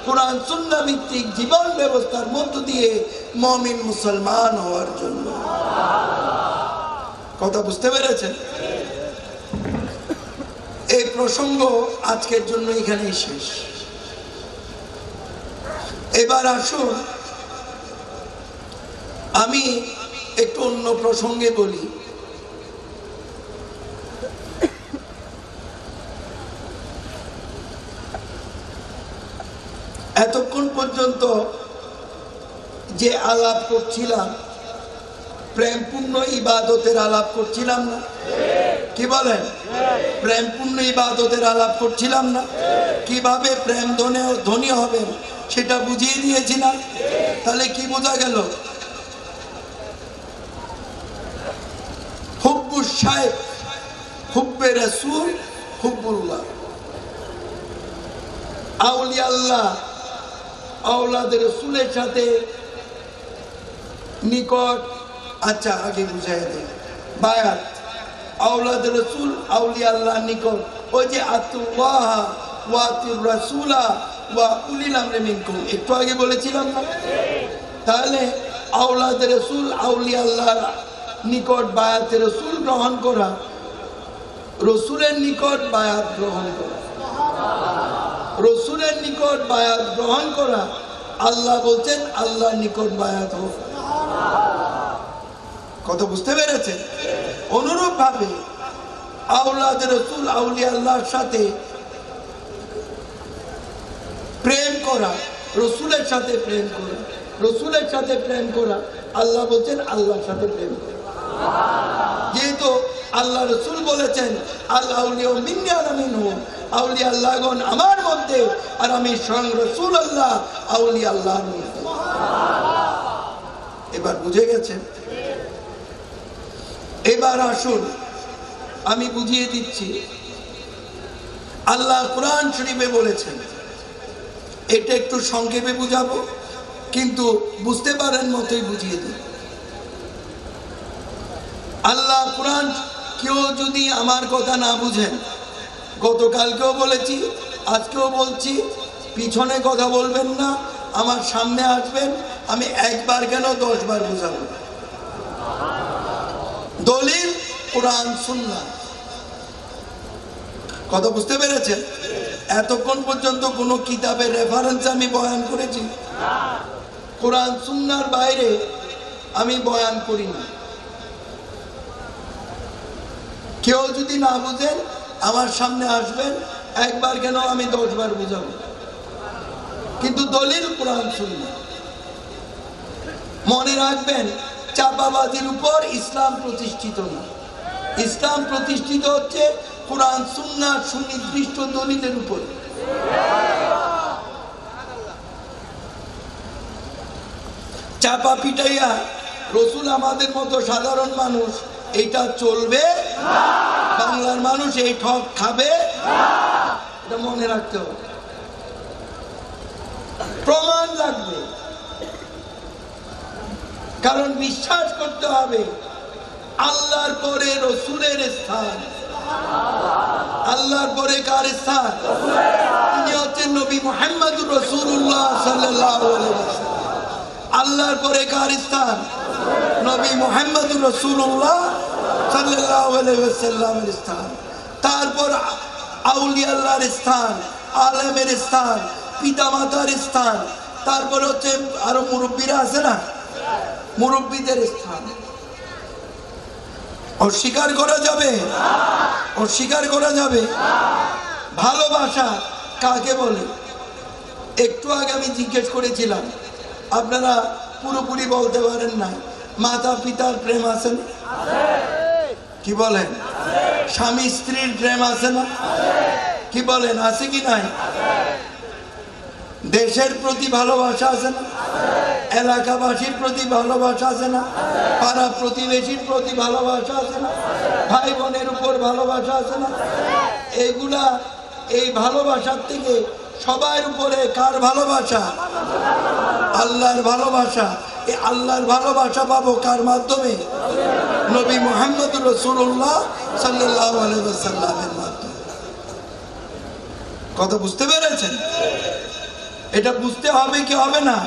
কোরআন সুন্নাহ ভিত্তিক জীবন ব্যবস্থার মধ্য দিয়ে মুমিন মুসলমান হওয়ার জন্য। কথা বুঝতে পেরেছেন? এই প্রসঙ্গ আজকের জন্য এখানেই শেষ। এবার আসুন আমি একটু অন্য প্রসঙ্গে বলি। এতক্ষণ পর্যন্ত যে আলাপ করছিলাম, প্রেমপূর্ণ ইবাদতের আলাপ করছিলাম না? কি বলেন? প্রেমপূর্ণ ইবাদতের আলাপ করছিলাম না? কিভাবে প্রেম ধনী হবেন সেটা বুঝিয়ে দিয়েছিলাম। তাহলে কি বোঝা গেল? হুব্বুশ শাইখ, হুব্বে রাসূল, হুব্বুল্লাহ। আউলিয়া আল্লাহ আওলাদ রাসূলের সাথে নিকট, আচ্ছা আগে বুঝাই দেয়, বায়াত আওলাদ রাসূল আউলিয়া আল্লাহ নিকট। ওই যে আতুল্লাহ ওয়া আতিউর রাসূলা ওয়া উলিল আমরি মিনকুম, একটু আগে বলেছিলাম না? তাহলে আওলাদ রাসূল আউলিয়া আল্লাহর নিকট বায়াতে রাসূল গ্রহণ করা, রাসূলের নিকট বায়াত গ্রহণ করা, রাসূলের নিকট বায়াত গ্রহণ করা। আল্লাহ বলছেন আল্লাহর নিকট বায়াত হোক। কথা বুঝতে পেরেছেন? অনুরূপ ভাবে আওলাদ রাসূল আউলিয়া আল্লাহর সাথে প্রেম করা, রাসূলের সাথে প্রেম করা, রাসূলের সাথে প্রেম করা। আল্লাহ বলছেন আল্লাহর সাথে প্রেম করা। যেহেতু আল্লাহ রাসূল বলেছেন আল আউলিয়া মিন্নি আনা মিনহুম, আউলিয়া আল্লাহগণ আমার মধ্যে আর আমি স্বয়ং রাসূলুল্লাহ আউলিয়া আল্লাহর মধ্যে। এবার বুঝে গেছেন? এবার আসুন আমি বুঝিয়ে দিচ্ছি। আল্লাহ কোরআন শরীফে বলেছেন, এটা একটু সংক্ষেপে বুঝাবো কিন্তু বুঝতে পারেন মতোই বুঝিয়ে দিই। আল্লাহ কোরআন, কেউ যদি আমার কথা না বুঝেন, গতকালকেও বলেছি আজকেও বলছি, পিছনে কথা বলবেন না, আমার সামনে আসবেন, আমি একবার কেন 10 বার বুঝাবো। দলিল কোরআন সুন্নাহ। কথা বুঝতে পেরেছেন? এতক্ষণ পর্যন্ত কোনো কিতাবের রেফারেন্স আমি বয়ান করেছি? কোরআন সুন্নাহর বাইরে আমি বয়ান করি না। কেউ যদি না বুঝেন আমার সামনে আসবেন, একবার কেন আমি 10 বার বুঝাবো, কিন্তু দলিল কোরআন সুন্নাহ। মনে রাখবেন, চাপাবাজির উপর ইসলাম প্রতিষ্ঠিত না। ইসলাম প্রতিষ্ঠিত হচ্ছে কোরআন সুন্নাহর সুনির্দিষ্ট দলিলের উপর। চাপা পিটাইয়া রসুল আমাদের মতো সাধারণ মানুষ এটা চলবে না। বাংলার মানুষ এই ঠক খাবে না, এটা মনে রাখতে হবে। প্রমাণ লাগবে, কারণ বিশ্বাস করতে হবে আল্লাহর পরে রসুলের স্থান। আল্লাহর পরে কার স্থান? তিনি হচ্ছেন নবী মুহাম্মদুর রাসূলুল্লাহ সাল্লাল্লাহু আলাইহি ওয়াসাল্লাম। আল্লাহর পরে কার স্থান? নবী মুহাম্মদুর রাসূলুল্লাহ সাল্লাল্লাহু আলাইহি ওয়াসাল্লামের স্থান। তারপর আউলিয়া আল্লাহর স্থান, আলেমের স্থান, পিতামাতার স্থান, তারপর হচ্ছে আরো মুরব্বীরা আছে না, মুরব্বীদের স্থান। অস্বীকার করা যাবে? অস্বীকার করা যাবে? ভালোবাসা কাকে বলে? একটু আগে আমি জিজ্ঞেস করেছিলাম, আপনারা পুরোপুরি বলতে পারেন না। মাতা পিতার প্রেম আছে না? কি বলেন? স্বামী স্ত্রীর প্রেম আছে না? কি বলেন, আছে কি নাই? দেশের প্রতি ভালোবাসা আছে না? এলাকাবাসীর প্রতি ভালোবাসা আছে না? পাড়া প্রতিবেশীর প্রতি ভালোবাসা আছে না? ভাই বোনের উপর ভালোবাসা আছে না? এইগুলা, এই ভালোবাসার থেকে সবার উপরে কার ভালোবাসা? আল্লাহর ভালোবাসা। এই আল্লাহর ভালোবাসা পাবো কার মাধ্যমে? নবী মুহাম্মদ রাসূলুল্লাহ সাল্লাল্লাহু আলাইহি ওয়াসাল্লামের মাধ্যমে। কথা বুঝতে পেরেছেন? এটা বুঝতে হবে কি হবে না?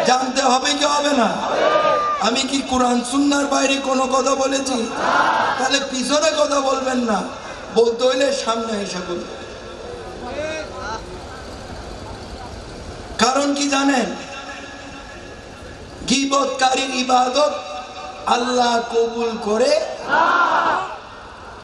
জানতে হবে কি হবে না? আমি কি কোরআন সুন্নাহর বাইরে কোনো কথা বলেছি? তাহলে পিছনে কথা বলবেন না, বলতে হইলে সামনে এসে বলবেন। কারণ কি জানেন? গীবতকারীর ইবাদত আল্লাহ কবুল করে